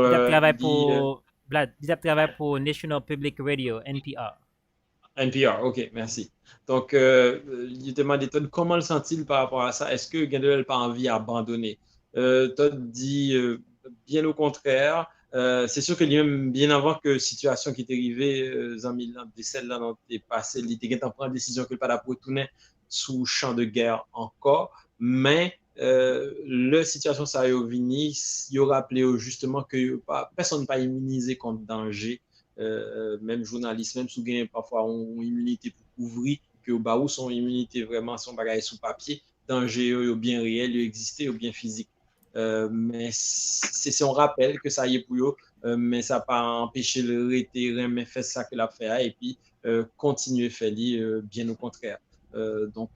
Vlad travaille pour National Public Radio, NPR. NPR, ok, merci. Donc, il te demandé, Todd, comment le sent-il par rapport à ça? Est-ce que Gandalf n'a pas envie d'abandonner? Todd dit bien au contraire. C'est sûr que lui-même, bien avant que situation qui est arrivée, en 2017, là, dans le passé, il était en prendre décision que le pas retourner sous champ de guerre encore. Mais la situation ça a venu, il a rappelé justement que personne n'est pas immunisé contre danger. Même journaliste, même sous gain parfois ont immunité pour couvrir, que au bas où son immunité vraiment son bagage sous papier, danger au bien réel, il existait au bien physique. Mais c'est son rappel que ça y est pour eux, mais ça n'a pas empêché le retirer, mais fait ça que l'a fait et puis continuer faire bien au contraire. Donc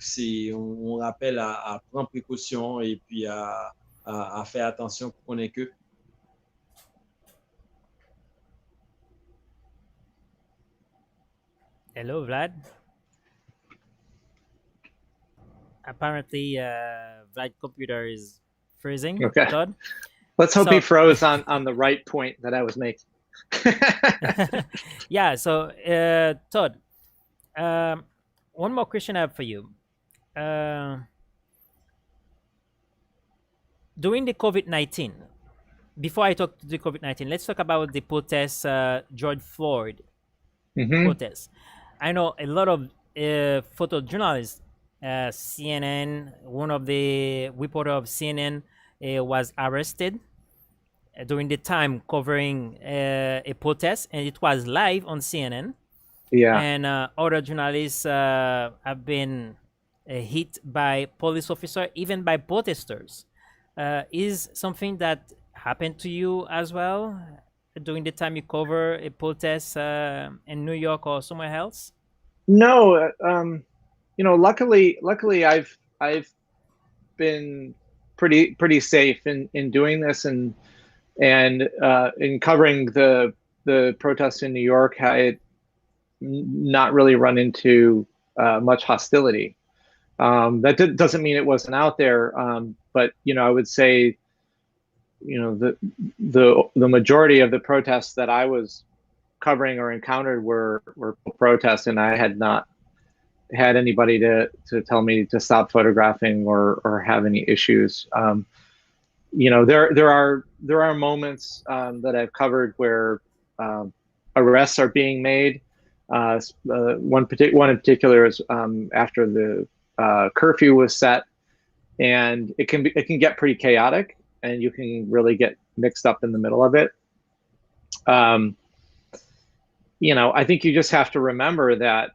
on rappelle à prendre précaution et puis à faire attention pour qu'on ait que. Hello, Vlad. Apparently, Vlad's computer is freezing. Okay. Todd? Let's hope he froze on the right point that I was making. Yeah, so Todd, one more question I have for you. During the COVID-19, before I talk to the COVID-19, let's talk about the protest, George Floyd protest. I know a lot of photojournalists, CNN, one of the reporter of CNN was arrested during the time covering a protest, and it was live on CNN. Yeah. And other journalists have been hit by police officers, even by protesters. Is something that happened to you as well during the time you cover a protest in New York or somewhere else? No, luckily I've been pretty safe in doing this, and in covering the protests in New York, I had not really run into much hostility. That doesn't mean it wasn't out there, but I would say the majority of the protests that I was covering or encountered were protests, and I had not had anybody to tell me to stop photographing or have any issues. There are moments that I've covered where arrests are being made. One in particular is after the curfew was set, and it can get pretty chaotic, and you can really get mixed up in the middle of it. I think you just have to remember that,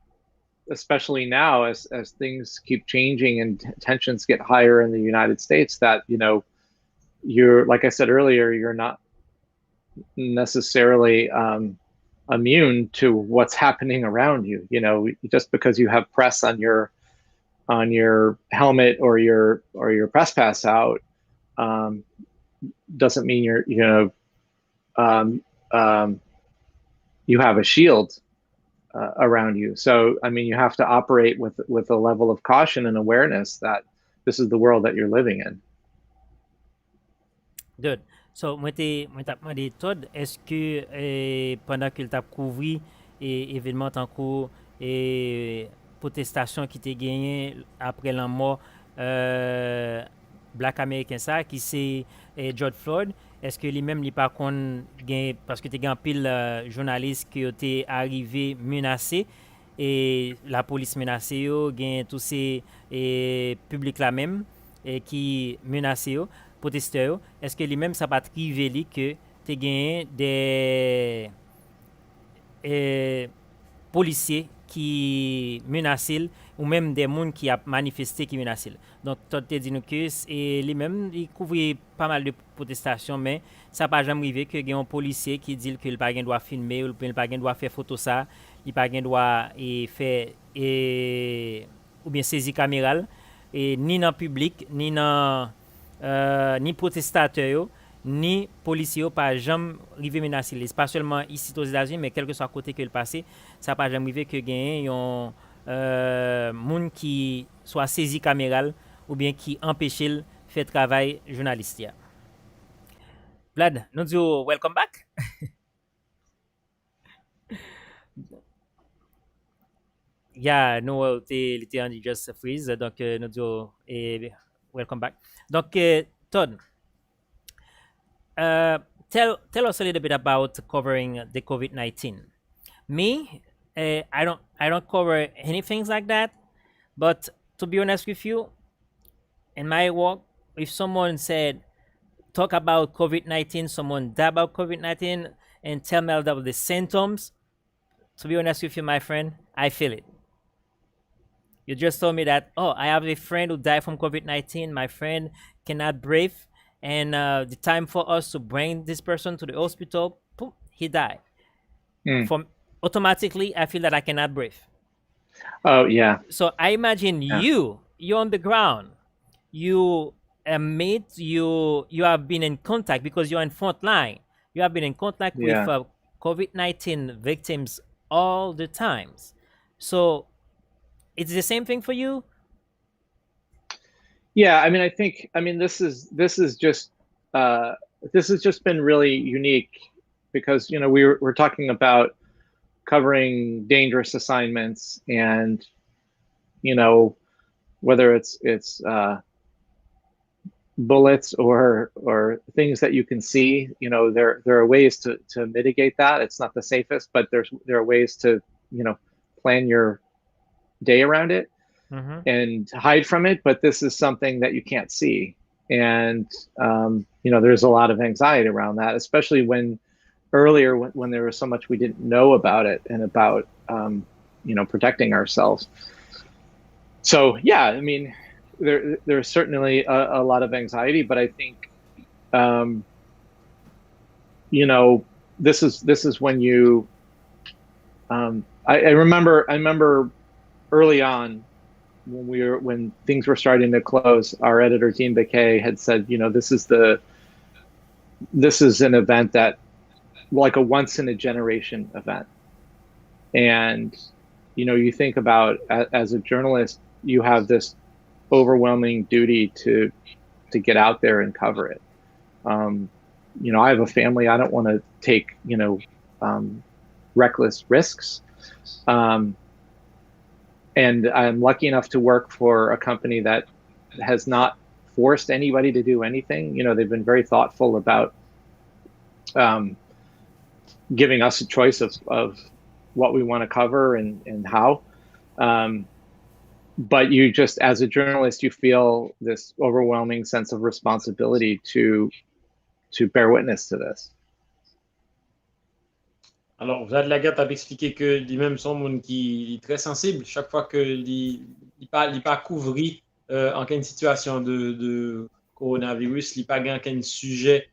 especially now as things keep changing and tensions get higher in the United States, that you're, like I said earlier, you're not necessarily immune to what's happening around you. Just because you have press on your helmet or your press pass out doesn't mean you have a shield around you. So, you have to operate with a level of caution and awareness that this is the world that you're living in. Good. So, moi t'ai demandé, Todd, est-ce que pendant que tu as couvert événements en cours et protestation qui t'est gagné après la mort black américain ça qui c'est George Floyd, est-ce que lui-même li pas kon gen parce que tu gen pile journaliste qui été arrivé menacé et la police menacé yo gen tous ces public là même et qui menacé yo protesteurs yo, est-ce que lui-même ça pas trivé li que tu gen des policiers qui menacent ou même des gens qui a manifesté qui menacent. Donc, tu te dit que lui-même, il couvrait pas mal de protestations, mais ça n'a pas jamais arrivé que y a un policier qui dit qu'il n'a pas le droit de filmer, ou qu'il n'a pas le droit de faire photo ça, il n'a pas le droit de faire ou bien saisir caméra, et ni dans le public, ni dans ni protestateur, ni policiers pas jamais arrivé menacer. C'est pas seulement ici aux États-Unis, mais quel que soit côté que le passé, ça pas jamais arrivé que gagne un monde qui soit saisi caméra ou bien qui empêche le faire travail journaliste. Vlad, nous disons welcome back. Yeah, no, t'es on just freeze, donc nous disons welcome back. Donc, Todd, tell us a little bit about covering the COVID-19. Me, I don't cover anything like that. But to be honest with you, in my work, if someone said talk about COVID-19, someone died about COVID-19, and tell me about the symptoms, to be honest with you, my friend, I feel it. You just told me that, oh, I have a friend who died from COVID-19. My friend cannot breathe. And the time for us to bring this person to the hospital, poof, he died. From automatically, I feel that I cannot breathe. Oh, yeah. So I imagine you're on the ground. You mate, you have been in contact because you're in front line. You have been in contact with COVID-19 victims all the times. So it's the same thing for you? Yeah, I mean, this is just been really unique because, you know, we're talking about covering dangerous assignments and, you know, whether it's bullets or things that you can see, you know, there are ways to mitigate that. It's not the safest, but there are ways to, you know, plan your day around it and hide from it. But this is something that you can't see. And, you know, there's a lot of anxiety around that, especially when earlier when there was so much we didn't know about it and about, you know, protecting ourselves. So, yeah, I mean, there's certainly a lot of anxiety, but I think, you know, this is when you, I remember early on when things were starting to close, our editor Dean Bakay had said, you know, this is an event that like a once in a generation event. And, you know, you think about as a journalist, you have this overwhelming duty to get out there and cover it. You know, I have a family. I don't want to take, you know, reckless risks. And I'm lucky enough to work for a company that has not forced anybody to do anything. You know, they've been very thoughtful about giving us a choice of what we want to cover and how. But you just, as a journalist, you feel this overwhelming sense of responsibility to bear witness to this. Alors, Vlad Lagat a expliqué que lui-même son monde qui est très sensible chaque fois que il pas couvri en quelle situation de coronavirus, il pas gain quel sujet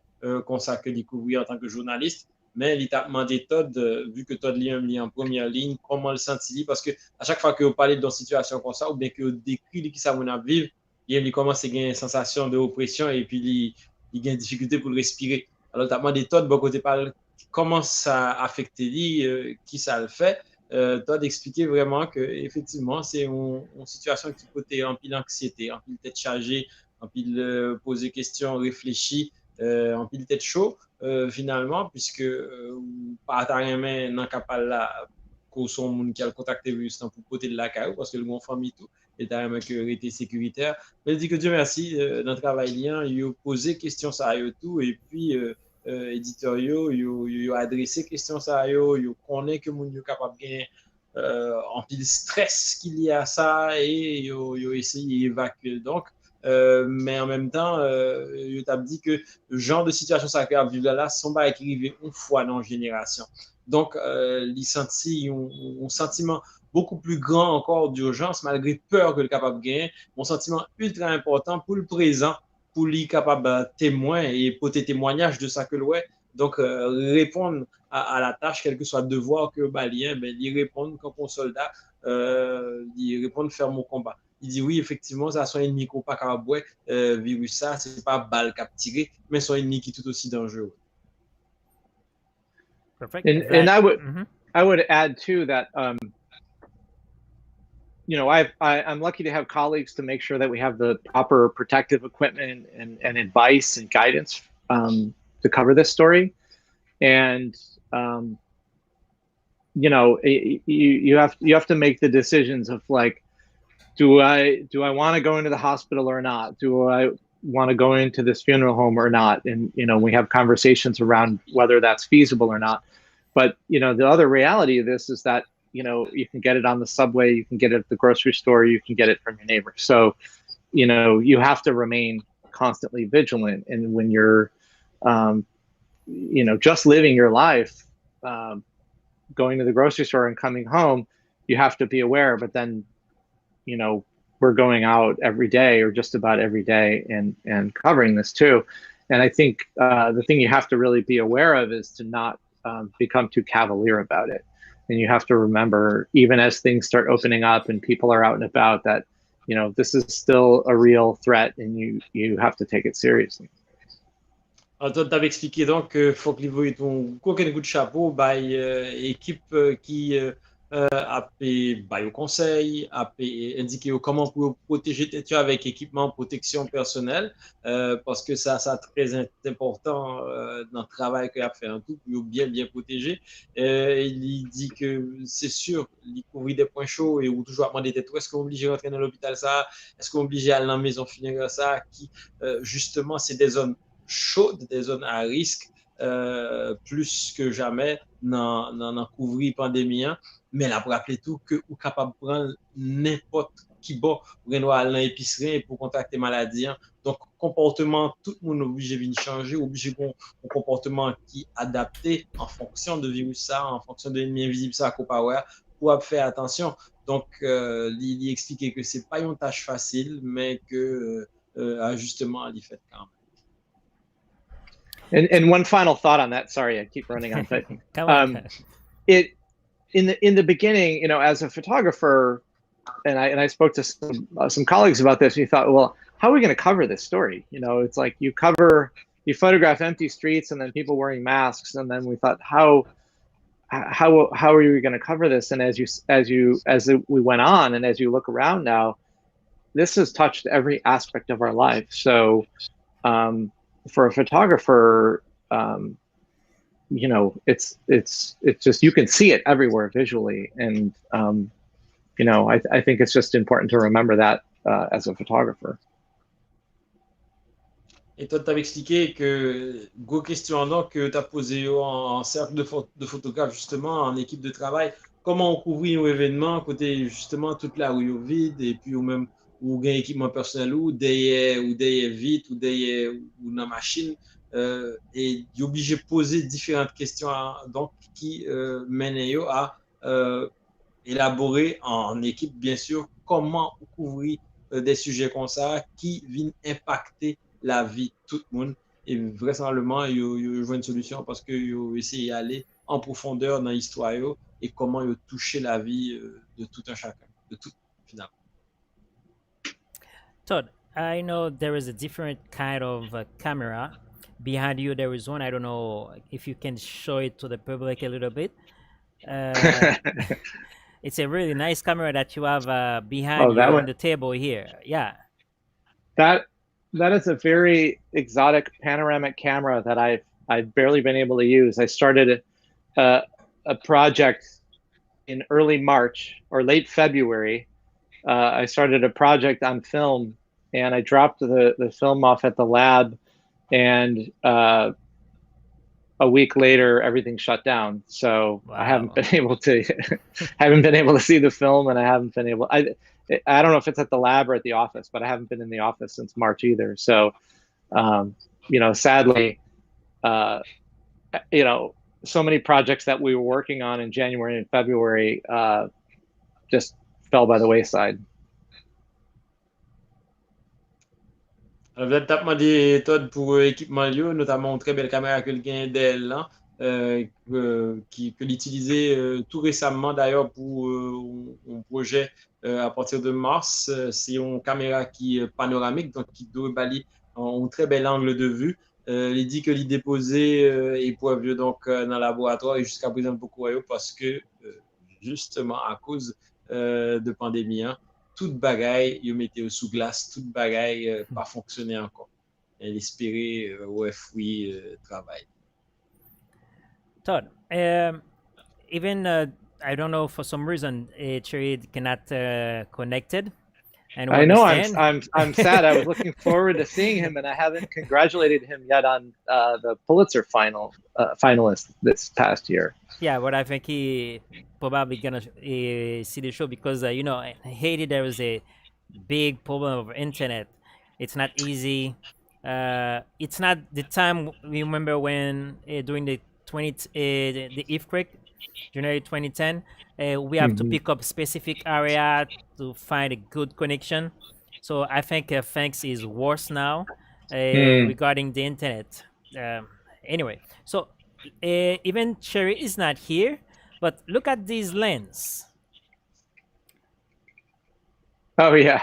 qu'on ça que découvrir en tant que journaliste, mais il t'a demandé Todd vu que Todd lui-même est en première ligne, comment le sentit parce que à chaque fois que vous parlez d'une situation comme ça ou bien que vous décrit qui ça mon vivre, il commence à gagner une sensation de oppression et puis il gagne difficulté pour le respirer. Alors, t'as demandé Todd, bon côté parle comment ça affecte lui, qui ça le fait. Toi d'expliquer vraiment que effectivement c'est une situation qui peut être en pile anxiété, en pile tête chargée, en pile poser questions, réfléchir, en pile tête chaud finalement puisque pas rien mais non capable là qu'on son monde qui a contacté virus pour côté de la caille parce que le bon famille tout et t'as même que été sécuritaire. Mais dit que Dieu merci dans le travail lien, il a posé question ça à tout et puis éditeur yo adressé question ça à yo connaît que moun yo capable gagner en pile stress qu'il y a à ça et yo essayé d'évacuer donc mais en même temps, je t'ai dit que le genre de situation ça qui arrive là, sont pas écrivés une fois dans la génération. Donc, les sentis un sentiment beaucoup plus grand encore d'urgence, malgré peur que le capable de gagner, un sentiment ultra important pour le présent, pour lui capable de témoin et pour tes témoignages de ça que le ouais. Donc, répondre à la tâche, quel que soit le devoir que balien, ben, il répondre comme un soldat, il répondre faire mon combat. Il dit oui, effectivement, ça son ennemi qu'on pas capable virus ça, c'est pas balle cap tiré, mais son ennemi qui est tout aussi dangereux. Perfect. And I would add too that you know, I'm lucky to have colleagues to make sure that we have the proper protective equipment and advice and guidance to cover this story. And you know, you have to make the decisions of like, do I want to go into the hospital or not? Do I want to go into this funeral home or not? And you know, we have conversations around whether that's feasible or not. But you know, the other reality of this is that you know, you can get it on the subway, you can get it at the grocery store, you can get it from your neighbor. So you know, you have to remain constantly vigilant. And when you're you know, just living your life, going to the grocery store and coming home, you have to be aware. But then you know, we're going out every day or just about every day and covering this too. And I think the thing you have to really be aware of is to not become too cavalier about it. And you have to remember, even as things start opening up and people are out and about, that, you know, this is still a real threat and you have to take it seriously. Toi, tu avais expliqué donc qu'il faut que l'Ivoire ton aucun coup de chapeau, by équipe qui a au conseil, a indiqué comment pour protéger tête avec équipement protection personnelle, parce que ça très important dans le travail qu'il a fait un tout pour bien protéger. Il dit que c'est sûr, il couvrit des points chauds et ou toujours demander tête, est-ce qu'on est obligé de rentrer dans l'hôpital ça, est-ce qu'on est obligé d'aller dans la maison funéraire ça, qui justement c'est des zones chaudes, des zones à risque, plus que jamais dans couvrir pandémie. Mais là, pour rappeler tout, que vous capable de prendre n'importe qui bon, vous aller à l'épicerie pour contacter maladie. Donc, comportement, tout le monde est obligé de changer, obligé un comportement qui est adapté en fonction de virus ça, en fonction de l'ennemi invisible ça, pour faire attention. Donc, il expliquait que c'est pas une tâche facile, mais que ajustement, il fait quand même. And one final thought on that. Sorry, I keep running on. But in the beginning, you know, as a photographer, and I spoke to some colleagues about this. And you thought, well, how are we going to cover this story? You know, it's like you photograph empty streets and then people wearing masks, and then we thought, how are you going to cover this? And as we went on, and as you look around now, this has touched every aspect of our life. So. For a photographer, you know, it's just, you can see it everywhere visually. And, you know, I think it's just important to remember that as a photographer. Et toi, tu avais expliqué que, gros question donc, que tu as posé en cercle de photographes, justement, en équipe de travail, comment on couvrit un événement, côté justement toute la rue vide, et puis ou même ou gain équipement personnel ou des vite ou dans la machine et il est obligé de poser différentes questions donc qui mènent à élaborer en équipe bien sûr comment couvrir des sujets comme ça qui viennent impacter la vie de tout le monde et vraisemblablement il y a une solution parce que il essayer d'aller en profondeur dans l'histoire et comment il toucher la vie de tout un chacun de tout finalement. Todd, I know there is a different kind of camera. Behind you, there is one. I don't know if you can show it to the public a little bit. It's a really nice camera that you have behind you on the table here. Yeah. That is a very exotic panoramic camera that I've barely been able to use. I started a project in early March or late February, I started a project on film, and I dropped the film off at the lab, and a week later everything shut down. So I haven't Wow. been able to haven't been able to see the film, and I haven't been able. I don't know if it's at the lab or at the office, but I haven't been in the office since March either. So sadly, uh, so many projects that we were working on in January and February just fell by the wayside. Alors, peut-être t'as demandé Todd pour équipement lieu, notamment une très belle caméra que le gain d'elle, hein, que l'utiliser tout récemment d'ailleurs pour un projet à partir de mars. C'est une caméra qui est panoramique, donc qui doit balayer un très bel angle de vue. Il dit que l'y déposer épreuve donc dans le laboratoire et jusqu'à présent beaucoup parce que justement à cause de pandémie, hein, toute bagaille, ils mettaient sous glace, toute bagaille pas fonctionné encore. Elle espérait oui, travail. Todd, even I don't know, for some reason, Cherry cannot connected, and we I know. understand. I'm sad. I was looking forward to seeing him, and I haven't congratulated him yet on the Pulitzer finalist this past year. Yeah, but I think he probably gonna see the show because in Haiti there is a big problem of internet. It's not easy. It's not the time we remember when during the the earthquake, January 2010. We have to Mhm. pick up specific area to find a good connection. So I think thanks is worse now Mm. regarding the internet. Anyway, so even Cherry is not here, but look at these lens. Oh yeah.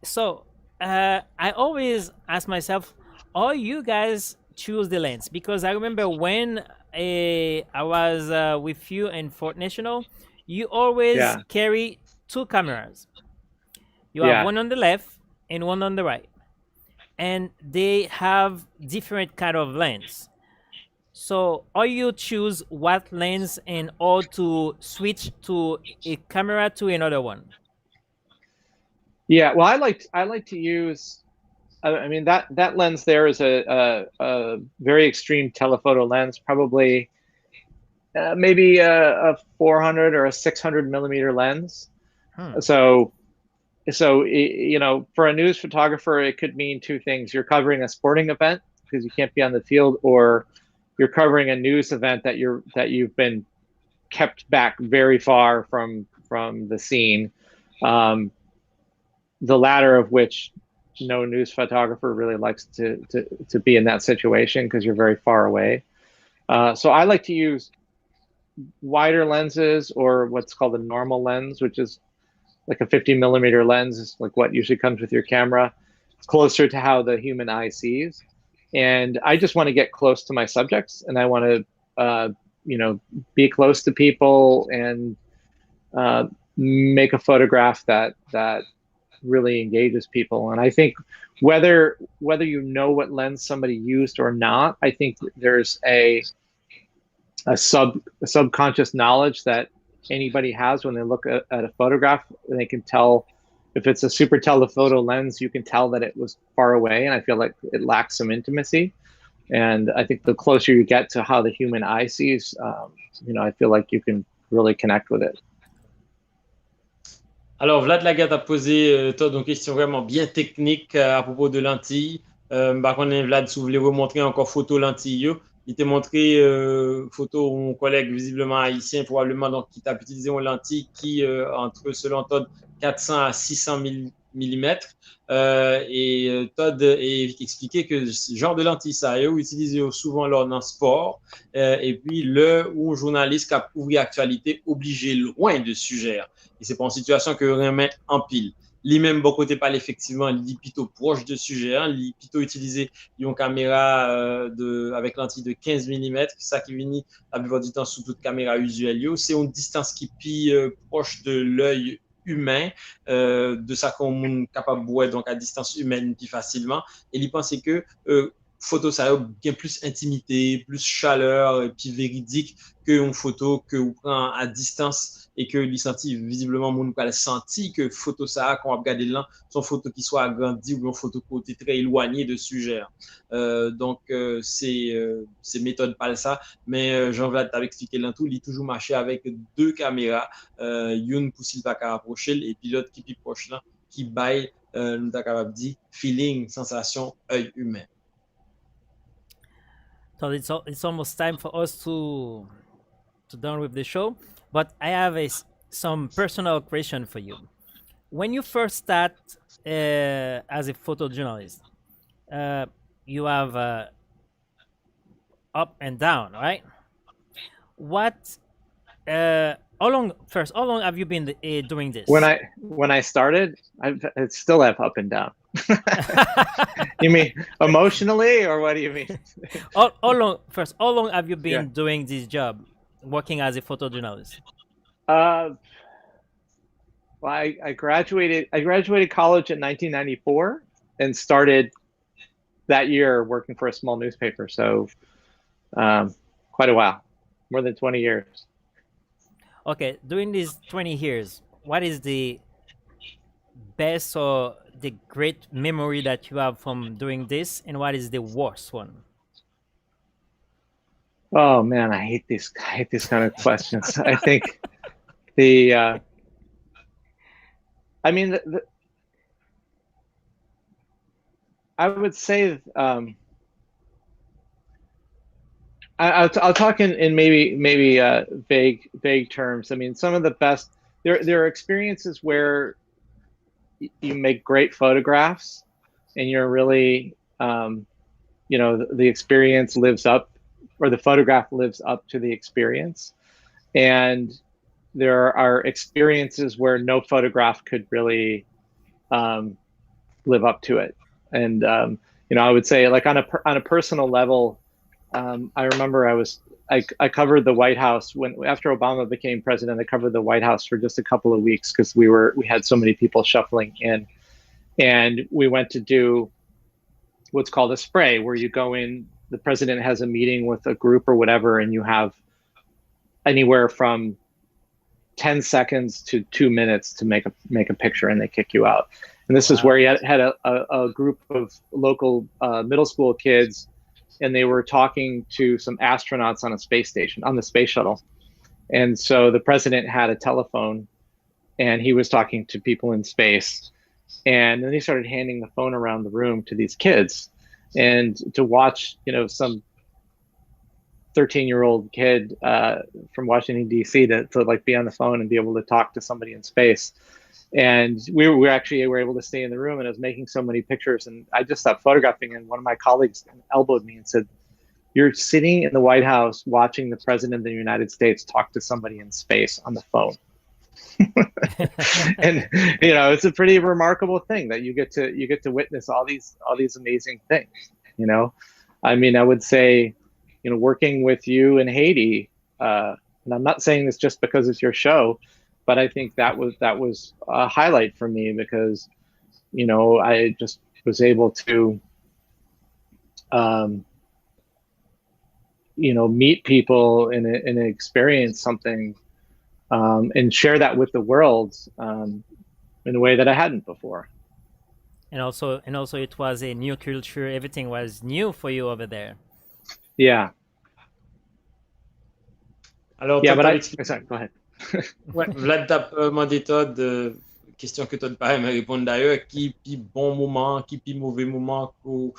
So I always ask myself, how you guys choose the lens? Because I remember when I was with you in Fort National, you always Yeah. carry two cameras. You have Yeah. one on the left and one on the right, and they have different kind of lens. So, or you choose what lens and or to switch to a camera to another one. Yeah. Well, I like to use. I mean that lens there is a very extreme telephoto lens, probably maybe a 400 or a 600 millimeter lens. Hmm. So for a news photographer, it could mean two things. You're covering a sporting event because you can't be on the field, or you're covering a news event that you've been kept back very far from the scene. The latter of which no news photographer really likes to be in that situation because you're very far away. So I like to use wider lenses, or what's called a normal lens, which is like a 50 millimeter lens, is like what usually comes with your camera. It's closer to how the human eye sees. And I just want to get close to my subjects, and I want to, be close to people and make a photograph that really engages people. And I think whether you know what lens somebody used or not, I think there's a subconscious knowledge that anybody has when they look at a photograph. They can tell if it's a super telephoto lens, you can tell that it was far away, and I feel like it lacks some intimacy. And I think the closer you get to how the human eye sees, I feel like you can really connect with it. Alors, Vlad Lagat a posé Todd une question vraiment bien technique à propos de lentilles. Par contre, Vlad, si vous voulez remontrer encore photo lentilles, il t'a montré photo un collègue visiblement haïtien, probablement, donc qui t'a utilisé une lentille qui, entre, selon Todd, 400 à 600 mm. Et Todd expliqué que ce genre de lentille, ça est utilisé souvent lors d'un sport. Et puis, le ou un journaliste qui a ouvert l'actualité obligé loin de sujet. Et c'est pas une situation que remet en pile. Lui-même, bon côté parle effectivement, il est plutôt proche de sujet, hein, il est plutôt utilisé une caméra avec lentille de 15 mm, ça qui vient la plupart du temps sous toute caméra usuelle. C'est une distance qui est proche de l'œil humain, de ça qu'on est capable de voir donc à distance humaine plus facilement. Et il pensait que photo ça a plus intimité, plus chaleur et puis véridique que une photo que vous prend à distance et que les senti visiblement mon pas senti que photo ça quand on regarde là son photo qui soit agrandie ou une photo côté très éloigné de sujet. Donc c'est méthode pas ça mais Jean-Vlad t'avait expliqué là tout il toujours marché avec deux caméras une pour s'il pas approcher et puis l'autre qui est proche là qui baille nous t'a capable dit feeling sensation œil humain. So it's almost time for us to done with the show, but I have some personal question for you. When you first start as a photojournalist, you have up and down, right? What? How long have you been doing this? When I started, I still have up and down. You mean emotionally, or what do you mean? How long have you been doing this job, working as a photojournalist? Well, I graduated college in 1994 and started that year working for a small newspaper. So quite a while, more than 20 years. Okay, during these 20 years, what is the best or the great memory that you have from doing this, and what is the worst one? Oh man, I hate these kind of questions. I think I mean, I would say I'll talk in maybe vague terms. I mean, some of the best there are experiences where you make great photographs and you're really the experience lives up, or the photograph lives up to the experience. And there are experiences where no photograph could really live up to it. And I would say, like, on a personal level, I remember I covered the White House after Obama became president. I covered the White House for just a couple of weeks because we had so many people shuffling in, and we went to do what's called a spray, where you go in, the president has a meeting with a group or whatever, and you have anywhere from 10 seconds to 2 minutes to make a picture, and they kick you out. And this is where he had a group of local middle school kids, and they were talking to some astronauts on a space station, on the space shuttle. And so the president had a telephone, and he was talking to people in space. And then he started handing the phone around the room to these kids, and to watch, some 13-year-old kid from Washington, D.C. to like be on the phone and be able to talk to somebody in space. And we were able to stay in the room, and I was making so many pictures, and I just stopped photographing, and one of my colleagues elbowed me and said, "You're sitting in the White House watching the president of the United States talk to somebody in space on the phone." And it's a pretty remarkable thing that you get to witness all these amazing things. I mean, I would say, working with you in Haiti, and I'm not saying this just because it's your show, but I think that was a highlight for me, because I just was able to meet people and experience something, and share that with the world in a way that I hadn't before. And also it was a new culture. Everything was new for you over there. Yeah. Alors, yeah, but sorry, go ahead. Ouais, Vlad t'a demandé Todd, question que Todd pas me répondre d'ailleurs, qui pi bon moment, qui pi mauvais moment ou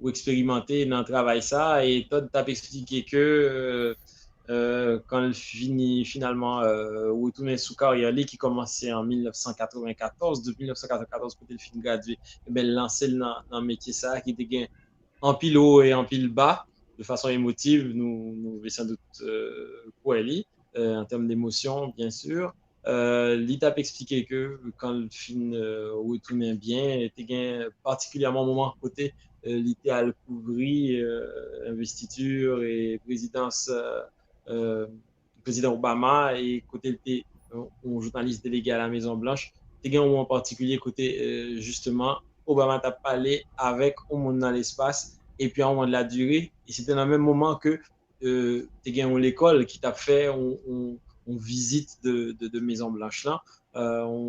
expérimenter dans le travail ça, et Todd t'a expliqué que quand il finit finalement retourner sous carrière qui commençait en 1994, de 1994 pour le film gradué, et ben lancer dans le métier ça qui était en pile haut et en pile bas de façon émotive, nous sans doute quoi en termes d'émotion, bien sûr. L'ITAP expliqué que quand le film retournait bien, il était particulièrement un moment côté l'ITAL couvrit investiture et présidence président Obama, et côté un journaliste délégué à la Maison Blanche. Il y a un moment particulier côté justement Obama t'a parlé avec au monde dans l'espace et puis à un moment de la durée, et c'était dans le même moment que tu gagné l'école qui t'a fait on visite de Maison Blanche là,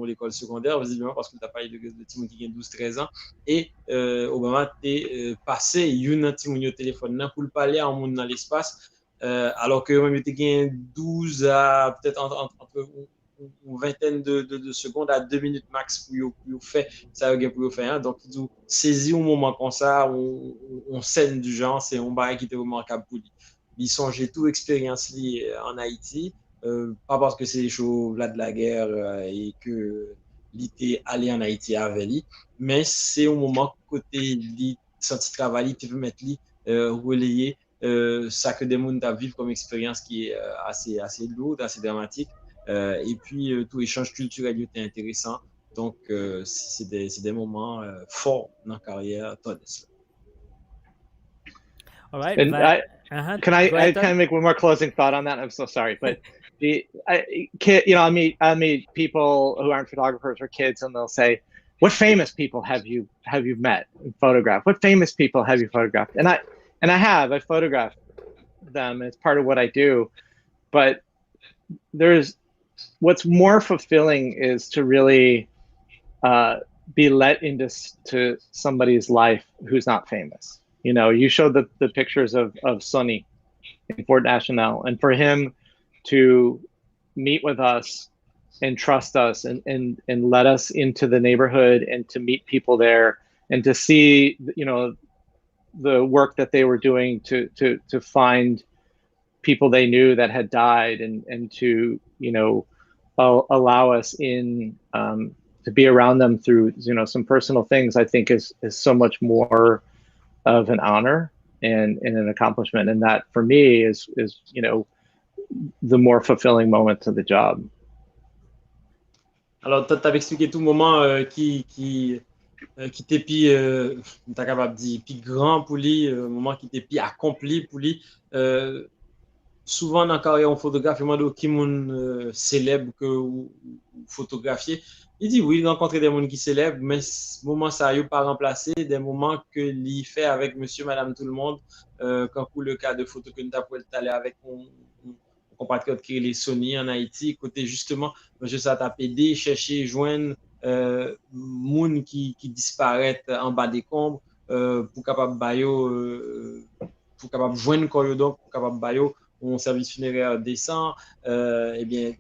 l'école secondaire, visiblement parce que tu n'as pas eu de Timon qui a 12-13 ans, et Obama t'es passé, une Timon au téléphone pour le parler à un monde dans l'espace, alors que même tu gagné 12 à peut-être entre une vingtaine de secondes à 2 minutes max pour faire ça pour faire hein. Donc il saisir un moment comme ça on scène du genre c'est un bail qui était remarquable pour lui il songeait tout expérience liée en Haïti pas parce que c'est les choses là de la guerre et que il était allé en Haïti avec lui mais c'est un moment côté lui senti travail tu veux mettre lui relayer ça que des mondes à vivre comme expérience qui est assez lourde assez dramatique et puis, tout échange culturel était intéressant. Donc, c'est des moments forts dans la carrière Todd. All right, And Vat. Uh-huh. can I, Go I ahead, kind Todd. of make one more closing thought on that? I'm so sorry, but I meet people who aren't photographers or kids, and they'll say, "What famous people have you met and photographed? What famous people have you photographed?" I photographed them. It's part of what I do, but there's what's more fulfilling is to really uh, be let into to somebody's life who's not famous. You know, you showed the pictures of Sonny in Fort National, and for him to meet with us and trust us and let us into the neighborhood and to meet people there and to see the work that they were doing to find people they knew that had died and to allow us in to be around them through some personal things. I think is so much more of an honor and an accomplishment, and that for me is the more fulfilling moments of the job. Alors, tu as expliqué tout le moment qui était puis, t'as capable de dire, puis grand pour lui, moment qui était puis accompli pour lui. Souvent dans la carrière en photographe, il demande qui est célèbre que ou photographier. Il dit oui, il rencontre des gens qui célèbres, mais ce moment ça n'a pas remplacé des moments que il fait avec monsieur, madame, tout le monde. Quand pour le cas de photo que nous avons aller avec un compatriote qui est les Sony en Haïti, côté justement, monsieur ça t'a aidé, chercher, joindre moun qui disparaît en bas des combres pour capable bayo pour capable joindre quoi donc pour capable bayo un service funéraire décent eh bien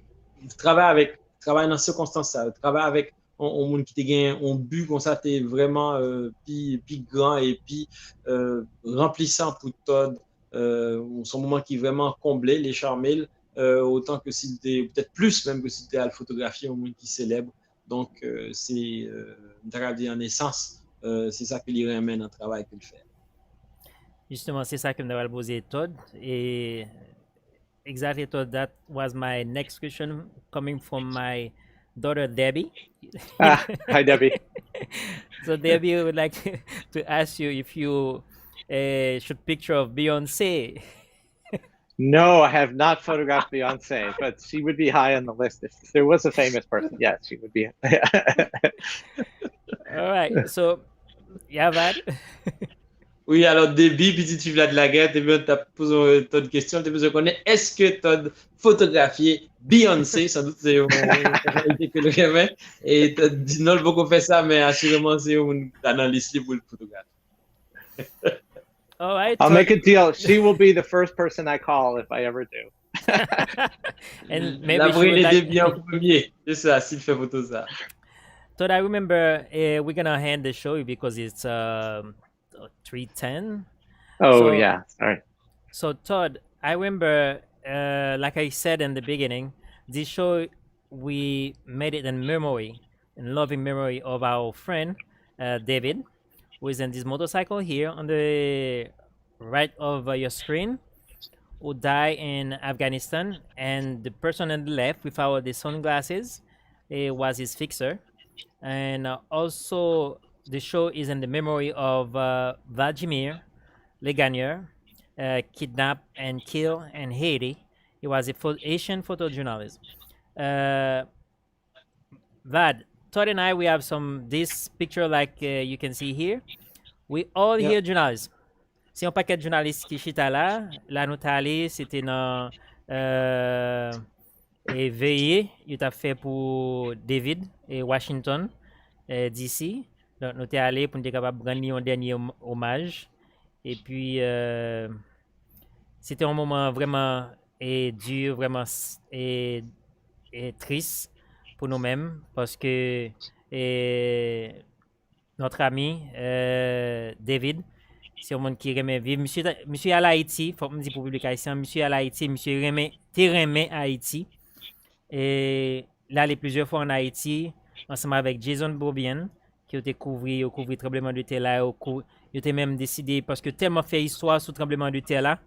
travaille dans ces circonstances ça travaille avec un monde qui te gagne un but comme ça t'es vraiment puis grand et puis remplissant pour toi son moment qui est vraiment comblé les charmés autant que s'il était peut-être plus même que s'il était à le photographier un monde qui célèbre donc c'est en essence c'est ça qui lui ramène un travail qu'il fait. Justement, c'est ça que me devrais poser, Todd. Et exactly, Todd, that was my next question coming from my daughter, Debbie. Hi, Debbie. So, Debbie would like to ask you if you should picture of Beyonce. No, I have not photographed Beyonce, but she would be high on the list. If there was a famous person, yes, she would be. All right. So, yeah, Vad. Oui, alors début, petite fille de la guerre, tu as posé une question, tu as connaître est-ce que tu as photographié Beyoncé, sans doute c'est une personnalité que le rêve, et tu as dit non, beaucoup faire ça, mais assurément c'est une dans liste pour le photographe. All right. I'll Todd. make a deal. She will be the first person I call if I ever do. And maybe La she would vraie like... début en premier, c'est ça, s'il fait photo ça. Todd, I remember we're gonna hand the show because it's 3:10. Oh, So- yeah. Sorry. So Todd, I remember, like I said in the beginning, this show we made it in memory, in loving memory of our friend David, who is in this motorcycle here on the right of your screen, who died in Afghanistan, and the person on the left without the sunglasses was his fixer, and also the show is in the memory of Vladimir Leganier, kidnapped and killed in Haiti. He was a Asian photojournalist. Vad, Todd and I, we have this picture like you can see here. We all Yeah. here journalists. c'est un paquet de journalistes qui chita là nous t'es allé, c'était dans et veillé, il t'a fait pour David et Washington d'ici. Donc nous t'es allé pour nous être capable de rendre un dernier hommage. Et puis c'était un moment vraiment dur, vraiment et triste pour nous-mêmes parce que et, notre ami David, c'est un monde qui remet vivre. Monsieur à Haïti, faut me dire pour le public haïtien, monsieur à Haïti, monsieur remet Haïti. Et là, les plusieurs fois en Haïti, ensemble avec Jason Bobian, qui a couvert le tremblement de terre là, il a même décidé, parce que tellement fait histoire sur le tremblement de terre là,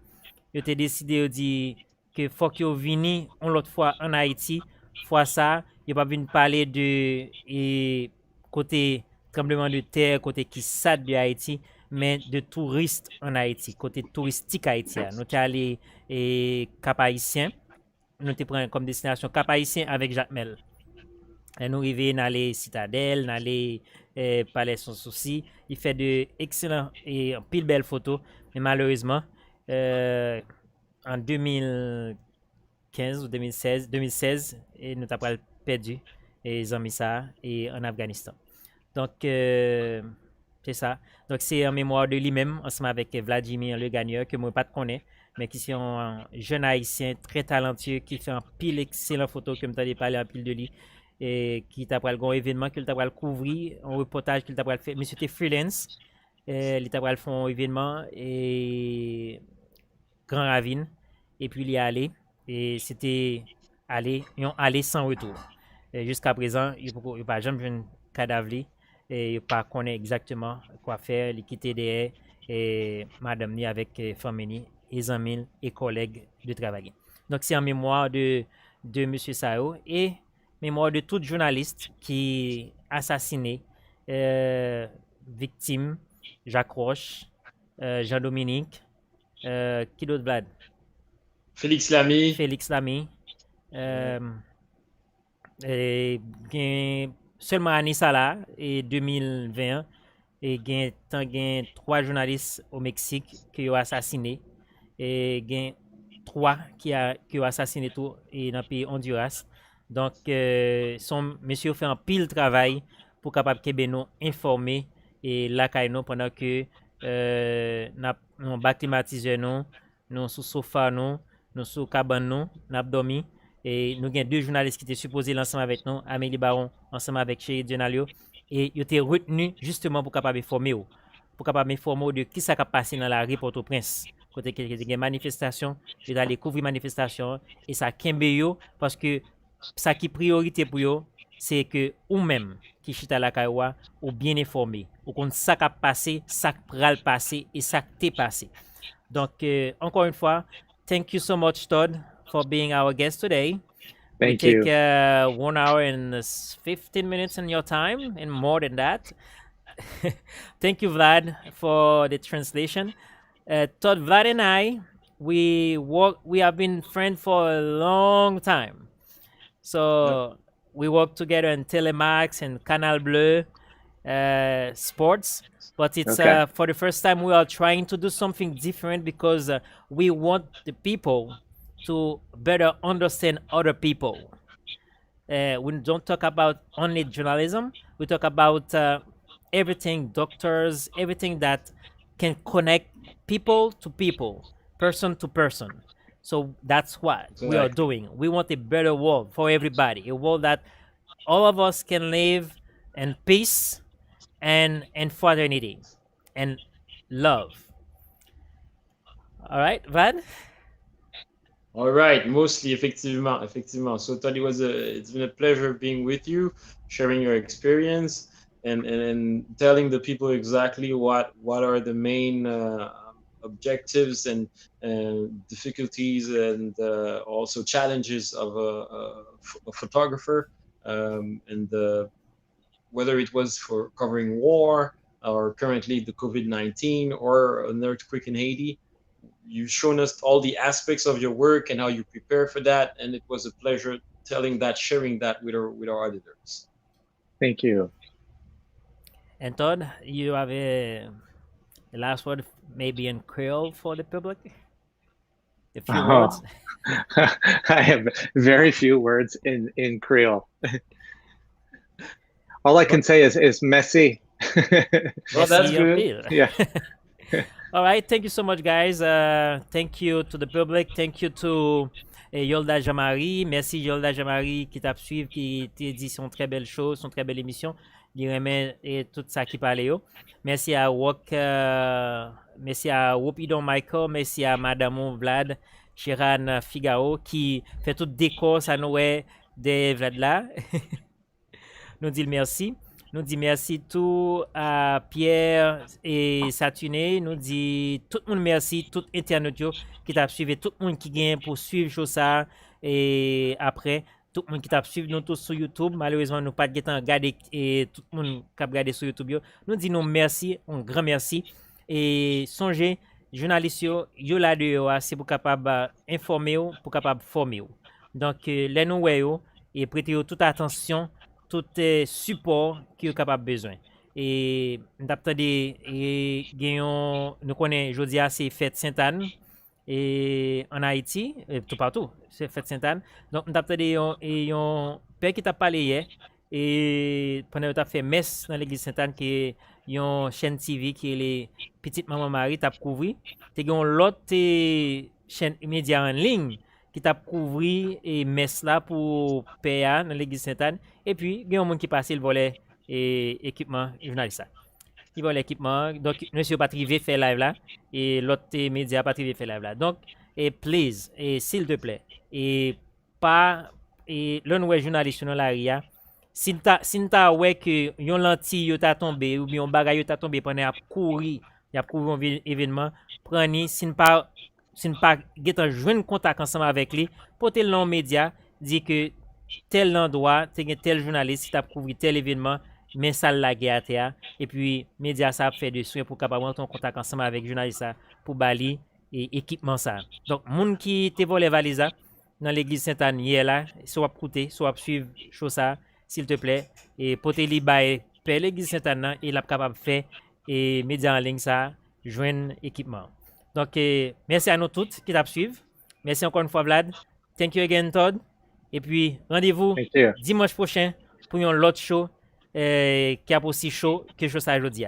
il a décidé de dire que faut qu'il vienne une autre fois en Haïti, fois ça, il pas venir parler de côté tremblement de terre, côté qui sad de Haïti, mais de touristes en Haïti, côté touristique haïtien. Nous sommes allés Cap Haïtien, nous te prenons comme destination Cap Haïtien avec Jacques Mel. Et nous arrivons dans les citadelles, dans les palais sans souci. Il fait de excellents et pile belles photos, mais malheureusement, en 2015 ou 2016, et nous avons perdu les amis ça et en Afghanistan. Donc, c'est ça. Donc, c'est en mémoire de lui-même, ensemble avec Vladimir le gagneur, que moi pas de connais, mais qui est un jeune haïtien très talentueux, qui fait un pile excellent photo, que je t'ai parlé en pile de lui, et qui t'a pris un événement qu'il t'a couvrir, un reportage qu'il t'a fait. Mais c'était freelance, il t'a fait un événement et Grand Ravine, et puis il y est allé, et c'était aller sans retour. Jusqu'à présent, il n'y a pas jamais vu un cadavre, et il pas connaît exactement quoi faire, il quitter derrière et madame ni avec famille, les amis et collègues de travail. Donc c'est en mémoire de monsieur Sao et mémoire de tout journaliste qui assassiné, victime, Jacques Roche, Jean-Dominique, qui d'autre Vlad? Félix Lamy. Félix Lamy. Et seulement année ça là, et 2021, et il y a 3 journalistes au Mexique qui ont assassiné. Et il y a 3 qui ont assassiné tout et dans le pays Honduras. Donc, son monsieur fait un pile travail pour capable que nous informer et la nous pendant que nous bas climatiseur nous sous sofa nous sous cabane nous dormi et nous avons 2 journalistes qui étaient supposés ensemble avec nous, Amélie Baron ensemble avec Chéri Dionalio et ils étaient retenus justement pour capable informer pour capable informer de qui ça a passé dans la rue Port-au-Prince. Côté qu'il y a des manifestations, je vais aller couvrir manifestation et ça kembe yo parce que ça qui priorité pour eux, c'est que ou même qui chita la kaiwa ou bien informé, ou qu'on ça qui a passé, ça qui pral passé et ça qui t'est passé. Donc encore une fois, thank you so much Todd for being our guest today. We Thank you. take 1 hour and 15 minutes in your time and more than that. Thank you Vlad for the translation. Todd, Vlad and I, we have been friends for a long time. So we work together in Telemax and Canal Bleu sports. But it's Okay. for the first time we are trying to do something different because we want the people to better understand other people. We don't talk about only journalism. We talk about everything, doctors, everything that can connect people to people, person to person. So that's what we are doing. We want a better world for everybody, a world that all of us can live in peace and fraternity and love. All right, Vad? All right, mostly, effectivement. So, Todd, it's been a pleasure being with you, sharing your experience, and telling the people exactly what are the main objectives and difficulties and also challenges of a photographer, and whether it was for covering war or currently the COVID-19 or an earthquake in Haiti. You've shown us all the aspects of your work and how you prepare for that, and it was a pleasure sharing that with our auditors. Thank you. And Todd, you have The last word, maybe in Creole for the public. A few Oh, words. I have very few words in Creole. All I can But say is merci. Well, that's merci en good. pile. Yeah. All right, thank you so much, guys. Thank you to the public. Thank you to Yolda Jamari. Merci Yolda Jamari qui t'a suivi, qui t'a dit son très belle chose, son très belle émission. Il remet et tout ça qui parlait. Merci à Wok, merci à Wopidon Michael, merci à Madame Vlad, Chiran Figaro qui fait tout décor, ça nous est des Vlad là. Nous dit merci. Nous dit merci tout à Pierre et Saturné. Nous dit tout le monde merci, tout internaute qui t'a suivi, tout le monde qui gagne pour suivre ça et après tout le monde qui t'a suivi nous tous sur YouTube. Malheureusement, nous pas de temps regarder et tout le monde qui a regardé sur YouTube. Nous dit nous merci, un grand merci et songez journalistes yo là dehors, c'est pour capable informer pour capable former. Donc les nous et prêtez toute attention tout support qui est capable besoin. Et nous connaissons aujourd'hui c'est fête Sainte-Anne et en Haïti tout partout c'est fête Sainte-Anne. Donc nous avons un père qui t'a parlé hier et pendant que tu as fait messe dans l'église Sainte-Anne qui est une chaîne TV qui est les petites maman Marie t'a couvert. Tu as l'autre chaîne média en ligne qui t'a couvert et messe là pour père dans l'église Sainte-Anne. Et puis, il y a un monde qui passe le volet et équipement journaliste. Il vole l'équipement. Donc, monsieur pas privé fait live là. Et l'autre média pas privé fait live là. Donc, et please, et s'il te plaît, et pas, et l'un ouais journaliste dans la ria, si t'as ouais que yon lentille t'a tombé ou bien un bagage t'a tombé pendant à courir, y a couru un événement, prenez, si pas getan joindre contact ensemble avec lui, porter le nom média, dit que tel endroit, tel journaliste qui t'a couvert tel événement, mais ça la guerre et puis média ça fait de soins pour capable rentrer en contact ensemble avec journaliste pour bali et équipement ça. Donc moun qui te volé valise dans l'église Sainte-Anne hier là, soit coûter, soit suivre chose ça s'il te plaît et porter li bail per l'église Sainte-Anne et la capable faire et média en ligne ça joindre équipement. Donc merci à nous toutes qui t'a suivre. Merci encore une fois Vlad. Thank you again Todd. Et puis, rendez-vous dimanche prochain pour un autre show qui a aussi chaud que je sais aujourd'hui.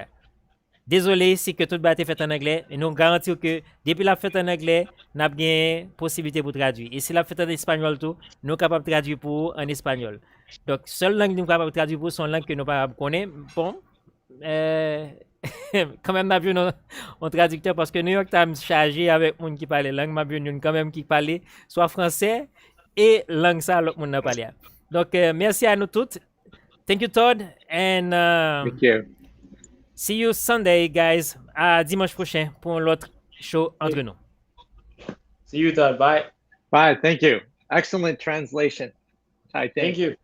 Désolé si que tout le est fait en anglais, mais nous garantissons que depuis la fête en anglais, nous avons une possibilité pour traduire. Et si la fête en espagnol, tout, nous sommes capables de traduire pour en espagnol. Donc, seule langue que nous sommes capables de traduire pour son langue que nous ne connaissons pas. Bon, quand même, nous avons un traducteur parce que New York Times chargé avec les gens qui parlent langue, nous avons quand même qui parlent soit français et langue ça, l'autre monde n'a pas parlé. Donc, merci à nous toutes. Thank you, Todd. And Thank you. See you Sunday, guys. À dimanche prochain pour l'autre show entre nous. See you, Todd. Bye. Bye. Thank you. Excellent translation. Thank you.